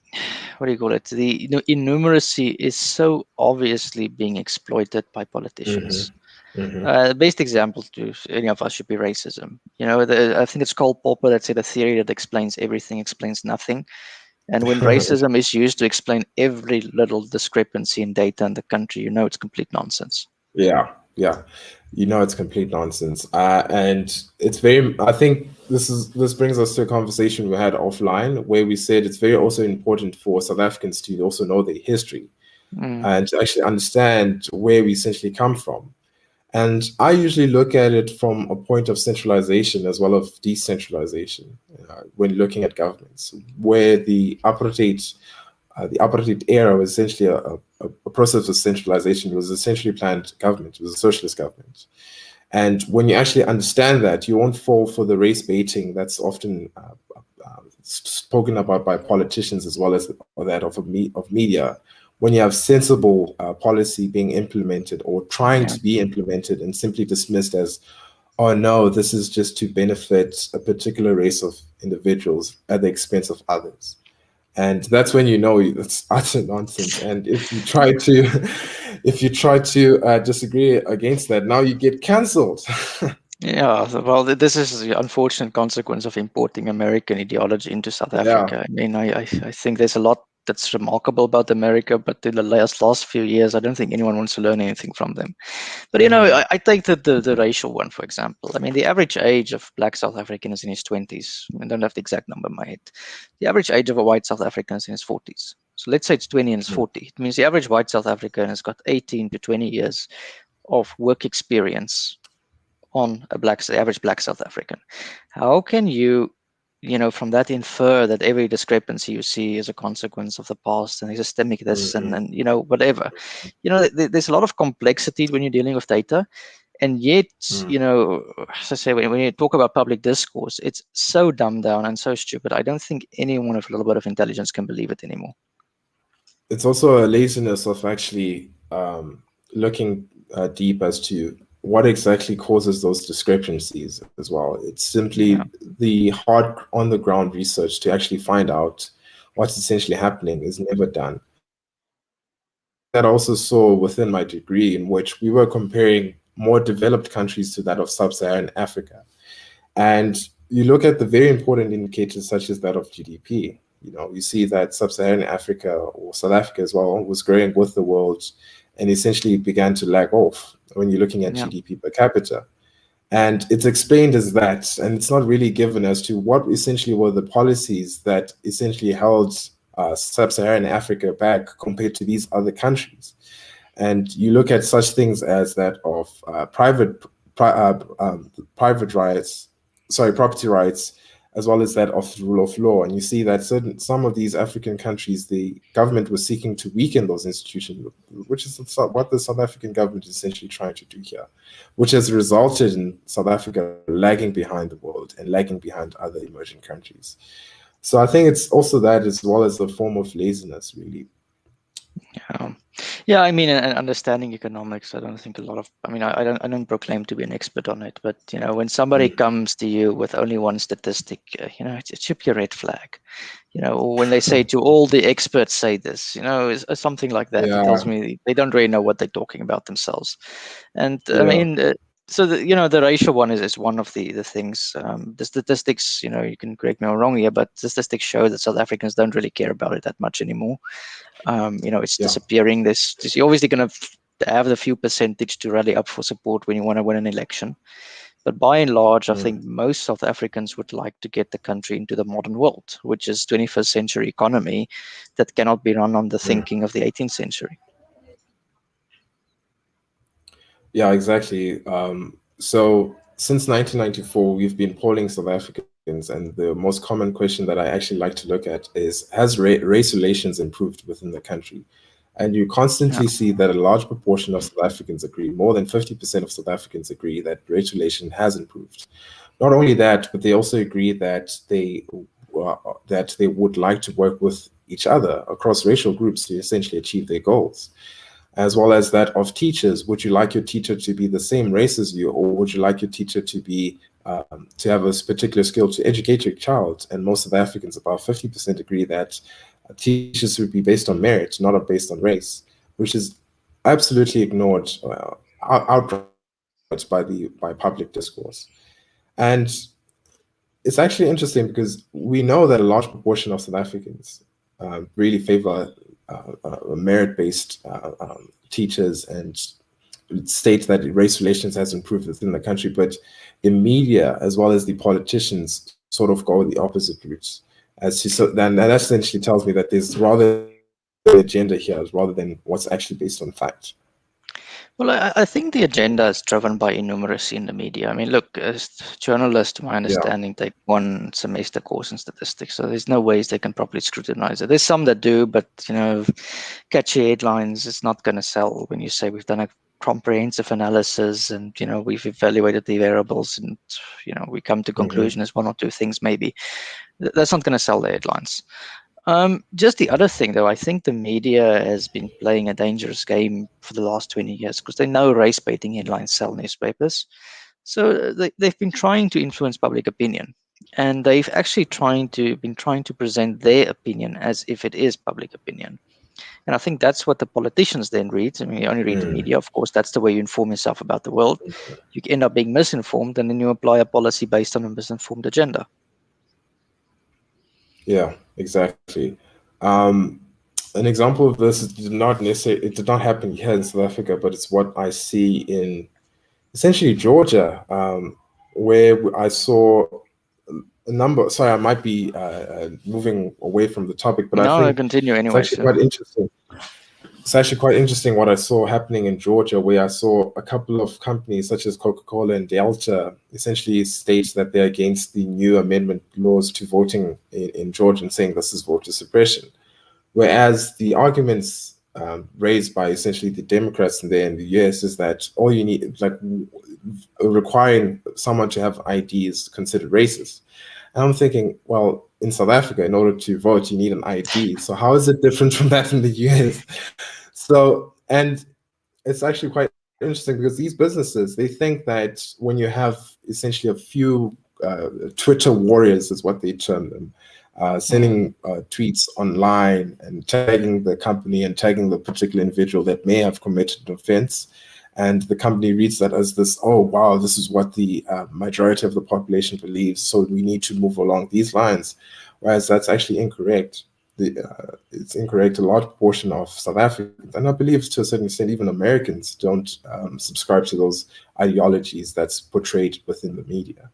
what do you call it? The innumeracy is so obviously being exploited by politicians. Hmm. The best example to any of us should be racism. I think it's Karl Popper that said a theory that explains everything explains nothing. And when racism is used to explain every little discrepancy in data in the country, it's complete nonsense. Yeah, yeah. You know, it's complete nonsense. And it's very, I think this brings us to a conversation we had offline where we said it's very also important for South Africans to also know their history Mm, and to actually understand where we essentially come from. And I usually look at it from a point of centralization as well as decentralization when looking at governments, where the apartheid era was essentially a process of centralization. It was essentially planned government. It was a socialist government. And when you actually understand that, you won't fall for the race baiting that's often spoken about by politicians as well as that of media. When you have sensible policy being implemented or trying yeah. to be implemented and simply dismissed as, oh no, this is just to benefit a particular race of individuals at the expense of others. And that's when you know it's utter nonsense. And if you try to disagree against that, now you get cancelled. Yeah, well, this is the unfortunate consequence of importing American ideology into South Yeah. Africa. I mean, I think there's a lot that's remarkable about America, but in the last few years, I don't think anyone wants to learn anything from them. But Mm, I take the racial one for example. I mean, the average age of Black South African is in his 20s. I don't have the exact number in my head. The average age of a white South African is in his 40s. So let's say it's 20 and it's mm, 40. It means the average white South African has got 18 to 20 years of work experience on the average Black South African. How can you, from that infer that every discrepancy you see is a consequence of the past and systemic this mm, and whatever? There's a lot of complexity when you're dealing with data, and yet, mm. as I say, when you talk about public discourse, it's so dumbed down and so stupid. I don't think anyone with a little bit of intelligence can believe it anymore. It's also a laziness of actually looking deep as to what exactly causes those discrepancies as well. It's Yeah, simply the hard on the ground research to actually find out what's essentially happening is never done. And it's something that I also saw within my degree, in which we were comparing more developed countries to that of sub-Saharan Africa. And you look at the very important indicators such as that of GDP. You know, you see that sub-Saharan Africa or South Africa as well was growing with the world and essentially began to lag off when you're looking at yeah, GDP per capita. And it's explained as that, and it's not really given as to what essentially were the policies that essentially held sub-Saharan Africa back compared to these other countries. And you look at such things as that of private rights, sorry, property rights, as well as that of the rule of law. And you see that some of these African countries, the government was seeking to weaken those institutions, which is what the South African government is essentially trying to do here, which has resulted in South Africa lagging behind the world and lagging behind other emerging countries. So I think it's also that as well as a form of laziness, really. yeah. Yeah, I mean, and understanding economics, I don't think a lot of, I mean, I don't proclaim to be an expert on it, but when somebody Mm. comes to you with only one statistic, it should be a red flag. Or when they say to all the experts say this, it's something like that. It tells Yeah, me they don't really know what they're talking about themselves. And I yeah. mean, so the racial one is one of the things. The statistics, you can correct me if I'm wrong here, but statistics show that South Africans don't really care about it that much anymore. It's Yeah. disappearing. You're obviously going to have the few percentage to rally up for support when you want to win an election. But by and large, I Mm. think most South Africans would like to get the country into the modern world, which is 21st century economy that cannot be run on the Mm. thinking of the 18th century. Yeah, exactly. So since 1994, we've been polling South Africans, and the most common question that I actually like to look at is, has race relations improved within the country? And you Yeah. constantly see that a large proportion of South Africans agree, more than 50% of South Africans agree that race relation has improved. Not only that, but they also agree that they would like to work with each other across racial groups to essentially achieve their goals, as well as that of teachers. Would you like your teacher to be the same race as you, or would you like your teacher to be to have a particular skill to educate your child? And most of Africans, about 50%, agree that teachers should be based on merit, not based on race, which is absolutely ignored outright by public discourse. And it's actually interesting because we know that a large proportion of South Africans really favor merit-based teachers and state that race relations has improved within the country, but the media as well as the politicians sort of go the opposite route. Then that essentially tells me that there's rather an agenda here rather than what's actually based on fact. Well, I think the agenda is driven by innumeracy in the media. I mean, look, as journalists, to my Yeah. understanding, take one semester course in statistics, so there's no ways they can properly scrutinize it. There's some that do, but catchy headlines is not going to sell when you say we've done a comprehensive analysis and we've evaluated the variables and we come to Mm-hmm. conclusion as one or two things maybe. That's not going to sell the headlines. Just the other thing, though, I think the media has been playing a dangerous game for the last 20 years because they know race baiting headlines sell newspapers. So they've been trying to influence public opinion, and they've actually been trying to present their opinion as if it is public opinion. And I think that's what the politicians then read. I mean, you only read the Mm. media, of course. That's the way you inform yourself about the world. You end up being misinformed, and then you apply a policy based on a misinformed agenda. Yeah, exactly. Um, an example of this it did not happen here in South Africa, but it's what I see in essentially Georgia, where I saw a number. Sorry, I might be moving away from the topic, but I No, I think continue it's anyway. actually So quite interesting. It's actually quite interesting what I saw happening in Georgia, where I saw a couple of companies such as Coca-Cola and Delta essentially state that they're against the new amendment laws to voting in Georgia and saying this is voter suppression. Whereas the arguments raised by essentially the Democrats in there in the US is that all you need, like requiring someone to have ID is considered racist. And I'm thinking, well, in South Africa, in order to vote, you need an ID. So how is it different from that in the US? So, and it's actually quite interesting because these businesses, they think that when you have essentially a few Twitter warriors, is what they term them, sending tweets online and tagging the company and tagging the particular individual that may have committed an offense. And the company reads that as this, oh, wow, this is what the majority of the population believes. So we need to move along these lines. Whereas that's actually incorrect. It's incorrect. A large portion of South Africans, and I believe to a certain extent, even Americans, don't subscribe to those ideologies that's portrayed within the media.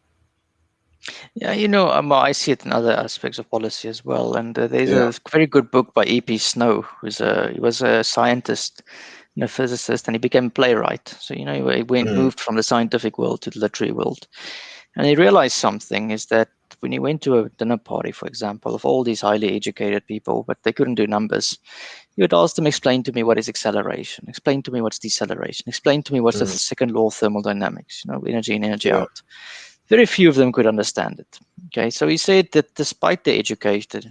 yeah, I see it in other aspects of policy as well. And there's Yeah. a very good book by E.P. Snow, he was a scientist and a physicist, and he became a playwright. So he Mm, moved from the scientific world to the literary world, and he realized something is that when he went to a dinner party, for example, of all these highly educated people, but they couldn't do numbers, he would ask them, explain to me what is acceleration, explain to me what's deceleration, explain to me what's the mm, second law of thermodynamics, energy in, energy yeah. out. very few of them could understand it. Okay, so he said that despite the education,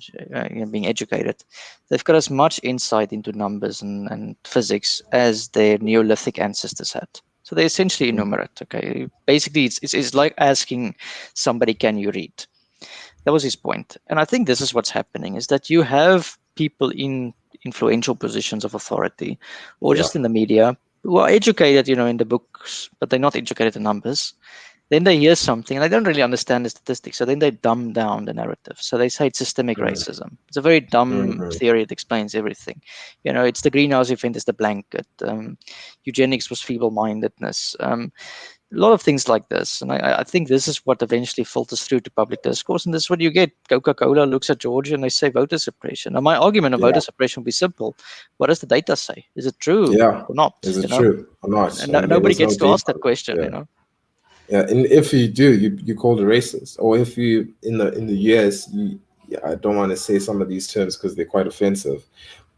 being educated, they've got as much insight into numbers and physics as their Neolithic ancestors had. So they're essentially illiterate. Okay, basically, it's like asking somebody, "Can you read?" That was his point. And I think this is what's happening: is that you have people in influential positions of authority, or Yeah. just in the media, who are educated, in the books, but they're not educated in numbers. Then they hear something and they don't really understand the statistics. So then they dumb down the narrative. So they say it's systemic Mm, racism. It's a very dumb mm, theory that explains everything. It's the greenhouse effect, is the blanket. Eugenics was feeble mindedness. A lot of things like this. And I think this is what eventually filters through to public discourse. And this is what you get. Coca-Cola looks at Georgia and they say voter suppression. Now, my argument of yeah. voter suppression will be simple. What does the data say? Is it true Yeah. or not? Is it true or not? And And there nobody was no gets to data ask that on it. question, Yeah. Yeah, and if you do, you called a racist. Or if you in the US, yeah, I don't want to say some of these terms because they're quite offensive.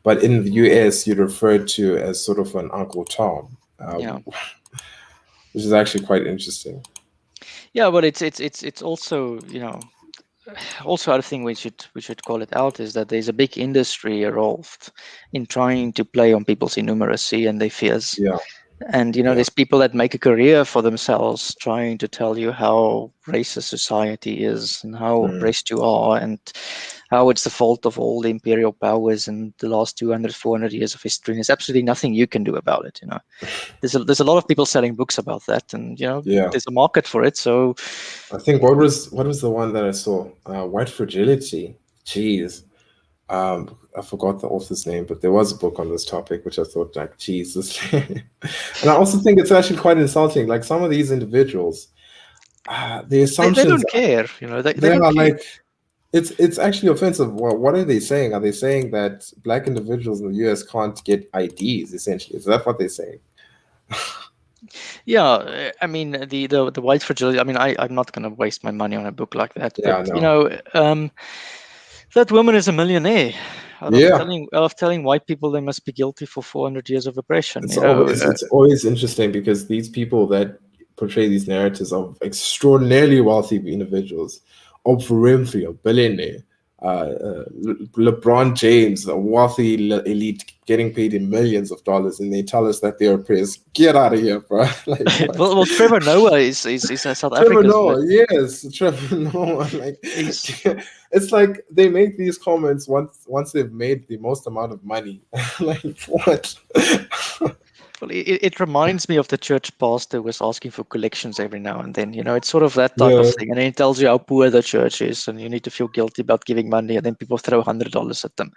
But in the US, you're referred to as sort of an Uncle Tom, Yeah. which is actually quite interesting. Yeah, but it's also, also other thing we should call it out is that there's a big industry involved in trying to play on people's innumeracy and their fears. Yeah, And yeah. there's people that make a career for themselves trying to tell you how racist society is and how Mm, oppressed you are and how it's the fault of all the imperial powers and the last 200, 400 years of history. And there's absolutely nothing you can do about it. There's a lot of people selling books about that, and yeah. there's a market for it. So I think what was the one that I saw? White Fragility. Jeez. I forgot the author's name, but there was a book on this topic, which I thought, like, Jesus. And I also think it's actually quite insulting. Like some of these individuals, the they assumptions don't care. They they don't are care. like, it's actually offensive. Well, what are they saying? Are they saying that black individuals in the US can't get IDs? Essentially, is that what they're saying? Yeah, I mean the white fragility. I mean, I'm not going to waste my money on a book like that. But Yeah, no. that woman is a millionaire out of Yeah, telling white people they must be guilty for 400 years of oppression. it's always interesting because these people that portray these narratives of extraordinarily wealthy individuals, Oprah Winfrey, a billionaire, LeBron James, a wealthy elite getting paid in millions of dollars, and they tell us that they're oppressed. Get out of here, bro! Like what? Well, Trevor Noah is South Trevor Africa's. Noah, yes, Trevor Noah. Like He's it's like they make these comments once they've made the most amount of money. Like what? Well, it reminds me of the church pastor who was asking for collections every now and then. It's sort of that type of Yeah. thing. And then he tells you how poor the church is, and you need to feel guilty about giving money, and then people throw $100 at them.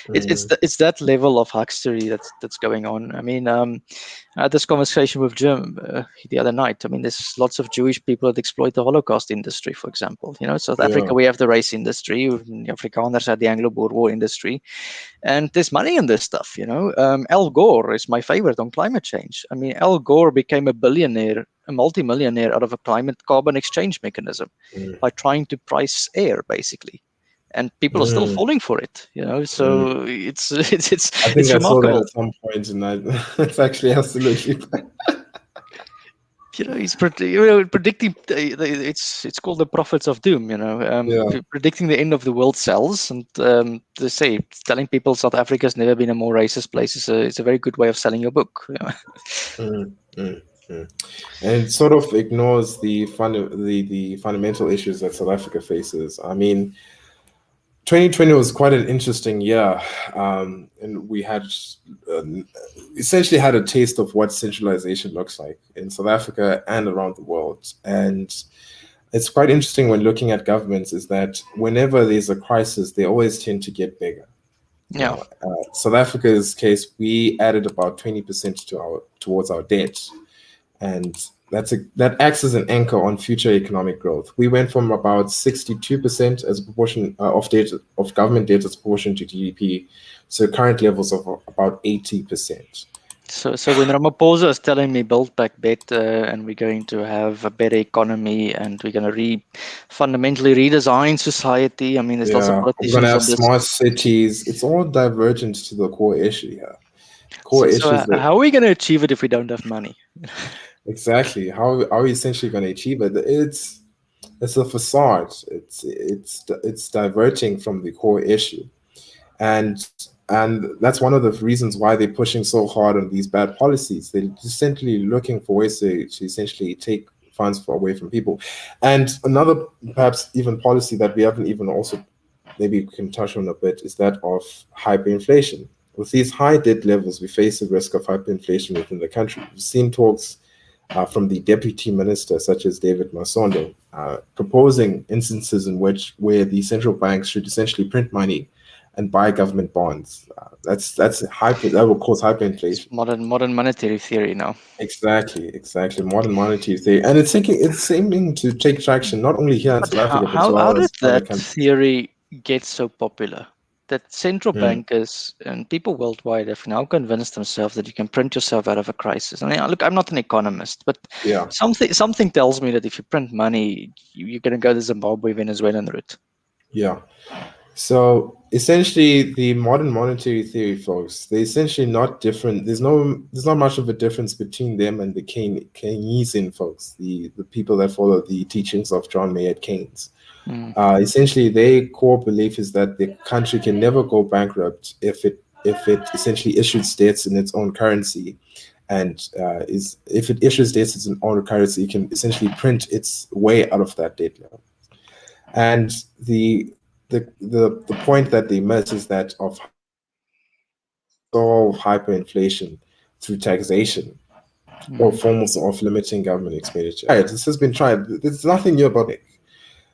Mm, It's that level of huckstery that's going on. I mean, I had this conversation with Jim the other night. I mean, there's lots of Jewish people that exploit the Holocaust industry, for example. South yeah. Africa, we have the race industry. The Afrikaners had the Anglo-Boer War industry. And there's money in this stuff. Al Gore is my favorite on climate change. I mean, Al Gore became a billionaire, a multimillionaire out of a climate carbon exchange mechanism Mm, by trying to price air, basically. And people are still mm, falling for it. mm. So it's it's it's I think it's I saw that remarkable. at some point, and it's actually absolutely. He's predicting. It's called the prophets of doom. Yeah. Predicting the end of the world cells, and they say telling people South Africa's never been a more racist place is a very good way of selling your book. Mm, mm, mm. And it sort of ignores the fundamental issues that South Africa faces. I mean, 2020 was quite an interesting year, and we had essentially had a taste of what centralization looks like in South Africa and around the world. And it's quite interesting when looking at governments is that whenever there's a crisis, they always tend to get bigger. Yeah. South Africa's case, we added about 20% towards our debt, and that acts as an anchor on future economic growth. We went from about 62% as a proportion of government debt as a proportion to GDP, so current levels of about 80%. So when Ramaphosa is telling me build back better and we're going to have a better economy and we're going to fundamentally redesign society, I mean, there's lots of Yeah, we're gonna politicians have on this. smart cities. It's all divergent to the core issue here. Core So issues that how are we going to achieve it if we don't have money? exactly how are we essentially going to achieve it? It's It's a facade. It's diverting from the core issue, and that's one of the reasons why they're pushing so hard on these bad policies. They're essentially looking for ways to essentially take funds away from people. And another perhaps even policy that we haven't even also maybe we can touch on a bit is that of hyperinflation. With these high debt levels, we face the risk of hyperinflation within the country. We've seen talks from the deputy minister, such as David Masondo, proposing instances in which where the central banks should essentially print money and buy government bonds. That will cause It's hyperinflation. modern monetary theory now. Exactly. Modern monetary theory, and it's seeming to take traction not only here in But South Africa but as how well did as other that countries. theory get so popular? That central Mm, bankers and people worldwide have now convinced themselves that you can print yourself out of a crisis. I mean, look, I'm not an economist, but yeah, something tells me that if you print money, you're going to go the Zimbabwe, Venezuelan route. yeah. So essentially, the modern monetary theory folks, they're essentially not different. There's not much of a difference between them and the Keynesian folks, the people that follow the teachings of John Maynard Keynes. Mm, Essentially, their core belief is that the country can never go bankrupt if it essentially issues debts in its own currency, and is if it issues debts in its own currency, it can essentially print its way out of that debt level. And the point that they miss is that of solve hyperinflation through taxation or mm. forms of limiting government expenditure. Right, this has been tried. There's nothing new about it.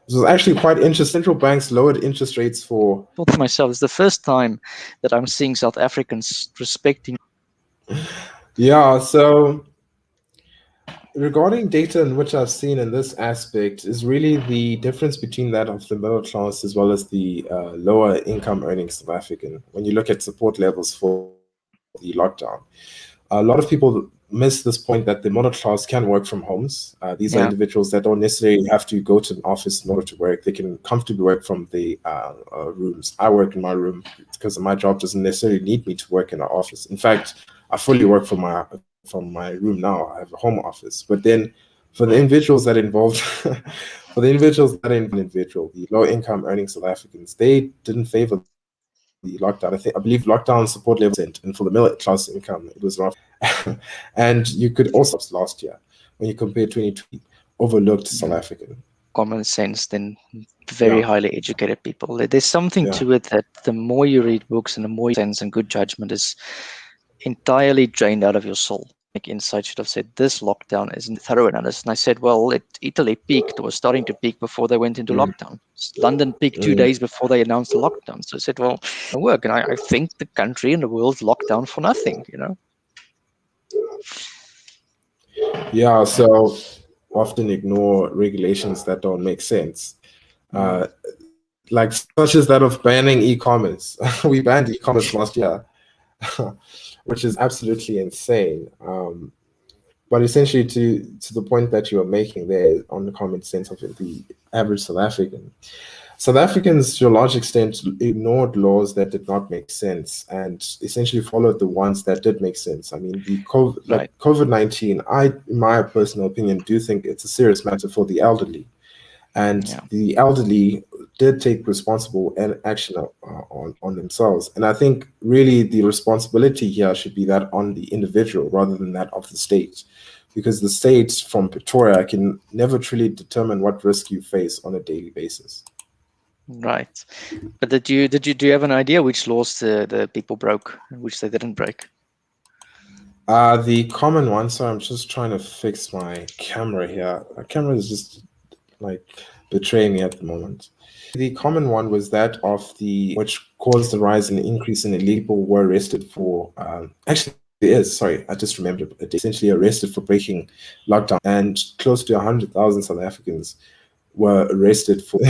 This was actually quite interesting. Central banks lowered interest rates for. Thought to myself, it's the first time that I'm seeing South Africans respecting. Yeah, so regarding data in which I've seen in this aspect is really the difference between that of the middle class as well as the lower income earning South African. When you look at support levels for the lockdown, a lot of people miss this point that the middle class can work from homes. These are Yeah, individuals that don't necessarily have to go to an office in order to work. They can comfortably work from the rooms. I work in my room because my job doesn't necessarily need me to work in an office. In fact, I fully work from my room now. I have a home office. But then for the individuals that involved, for the individuals that individual, the low income earning South Africans, they didn't favor the lockdown. I believe lockdown support level and for the middle class income, it was around. And you could also last year when you compare 2020 overlooked South African. common sense than very Yeah, highly educated people. There's something yeah, to it that the more you read books and the more sense and good judgment is entirely drained out of your soul. Like Insight should have said this lockdown isn't thorough analysis. And I said, well, Italy peaked or was starting to peak before they went into mm, lockdown. London peaked two mm. days before they announced the lockdown. So I said, well, it work. And I think the country and the world's locked down for nothing, you know. Yeah. So often ignore regulations that don't make sense. Mm, Uh, like such as that of banning e-commerce. We banned e-commerce last year, which is absolutely insane. But essentially, to the point that you are making there on the common sense of the average South African, South Africans, to a large extent, ignored laws that did not make sense and essentially followed the ones that did make sense. I mean, right. COVID-19, in my personal opinion, do think it's a serious matter for the elderly. And Yeah. the elderly did take responsible action on themselves. And I think really the responsibility here should be that on the individual rather than that of the state. Because the state from Pretoria can never truly determine what risk you face on a daily basis. Right. But do you have an idea which laws the people broke and which they didn't break? The common one, so I'm just trying to fix my camera here. My camera is just like betraying me at the moment. The common one was that of the which caused the rise and increase in illegal people were arrested for actually there is, sorry, I just remembered essentially arrested for breaking lockdown and close to 100,000 South Africans were arrested for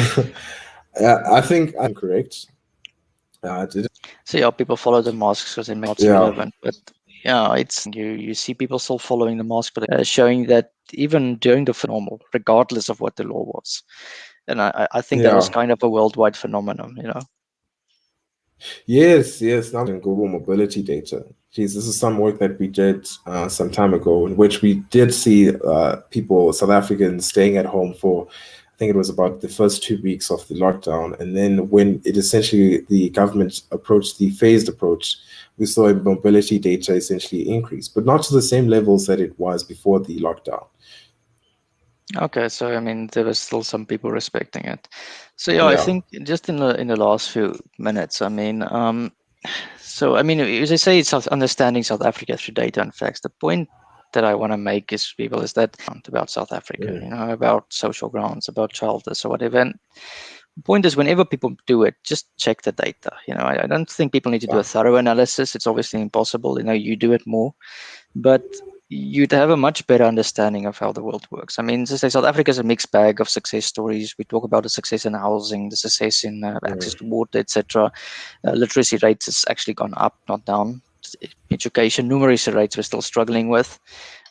I think I'm correct. Did So yeah, people follow the masks because they make it yeah, relevant. But yeah, it's you see people still following the mask, but showing that even during the normal, regardless of what the law was. And I think that was yeah. kind of a worldwide phenomenon, you know. Yes, now in Google mobility data. Geez, this is some work that we did some time ago, in which we did see people, South Africans, staying at home for, I think it was about the first 2 weeks of the lockdown. And then when it essentially the government approached the phased approach, we saw mobility data essentially increase, but not to the same levels that it was before the lockdown. Okay, so I mean, there was still some people respecting it. So yeah, I Yeah. think just in the last few minutes, I mean, so I mean, as I say, it's understanding South Africa through data and facts. The point that I want to make is people is that about South Africa, Mm. about social grounds, about childless or whatever. And the point is, whenever people do it, just check the data. I don't think people need to do a Yeah. thorough analysis. It's obviously impossible. You do it more, but you'd have a much better understanding of how the world works. I mean, to say South Africa is a mixed bag of success stories. We talk about the success in housing, the success in access Mm. to water, etc. Literacy rates has actually gone up, not down. Education, numeracy rates we're still struggling with.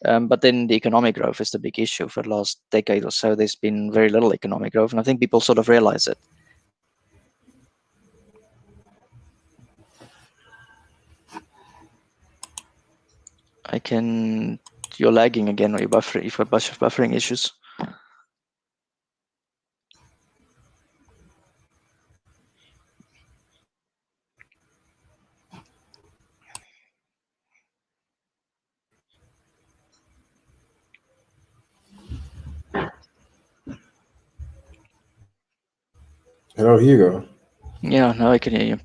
But then the economic growth is the big issue for the last decade or so. There's been very little economic growth, and I think people sort of realize it. I can. You're lagging again, or you're buffering. You've got buffering issues. Hello, Hugo. Yeah, now I can hear you.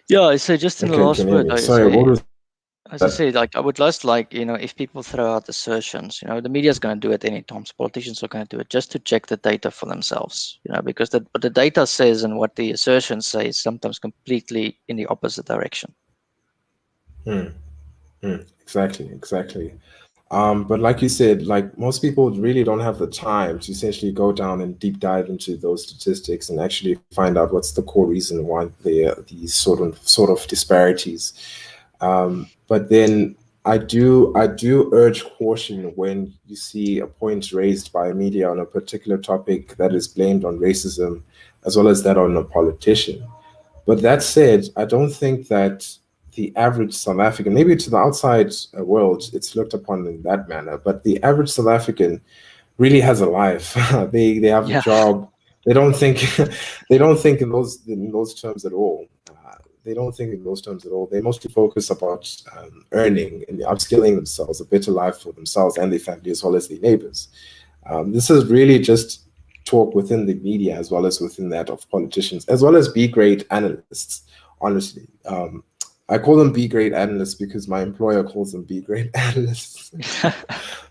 Yeah, so just in the Okay, last can you hear word, me? Sorry, what was as I that? say, like I would just like, if people throw out assertions, the media is going to do it any times. Politicians are going to do it just to check the data for themselves, because what the data says and what the assertions say is sometimes completely in the opposite direction. Hmm. Exactly, exactly. But like you said, like most people really don't have the time to essentially go down and deep dive into those statistics and actually find out what's the core reason why these sort of disparities. But then I do urge caution when you see a point raised by a media on a particular topic that is blamed on racism, as well as that on a politician. But that said, I don't think that the average South African, maybe to the outside world, it's looked upon in that manner, but the average South African really has a life. They have a Yeah. job. They don't think they don't think in those terms at all. They don't think in those terms at all. They mostly focus about earning and upskilling themselves, a better life for themselves and their family as well as their neighbors. This is really just talk within the media as well as within that of politicians, as well as B grade analysts. Honestly, I call them B grade analysts because my employer calls them B grade analysts,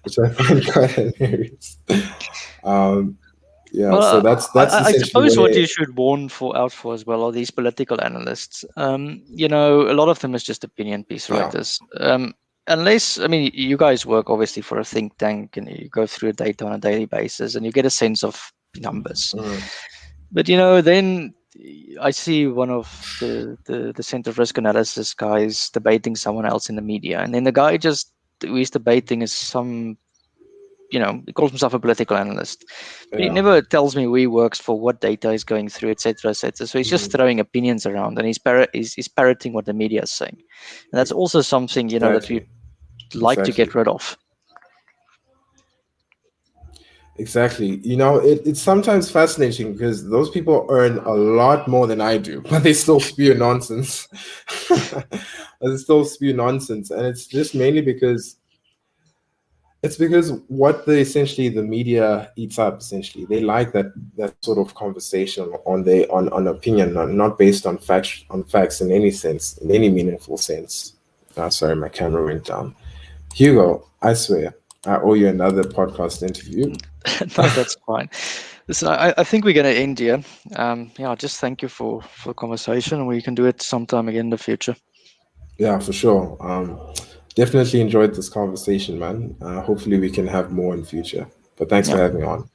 which I find quite hilarious. Um, yeah, so Well, that's I essentially suppose what where, you should warn out for as well are these political analysts. A lot of them is just opinion piece yeah. writers. Unless, I mean, you guys work obviously for a think tank and you go through data on a daily basis and you get a sense of numbers. Mm, But then I see one of the Center of Risk Analysis guys debating someone else in the media, and then the guy just who is debating is some, he calls himself a political analyst, but he yeah. never tells me who he works for, what data is going through, etc., etc. So he's just Mhm. throwing opinions around, and he's parroting what the media is saying, and that's also something that we Exactly. like to get Exactly. rid of. Exactly. It's sometimes fascinating because those people earn a lot more than I do, but they still spew nonsense. They still spew nonsense. And it's just mainly because what essentially the media eats up, essentially. They like that sort of conversation on opinion, not based on facts in any sense, in any meaningful sense. Sorry, my camera went down. Hugo, I swear, I owe you another podcast interview. No, that's fine. Listen, I think we're going to end here. Yeah, just thank you for the conversation, and we can do it sometime again in the future. Yeah, for sure. Definitely enjoyed this conversation, man. Hopefully we can have more in future. But thanks Yeah. for having me on.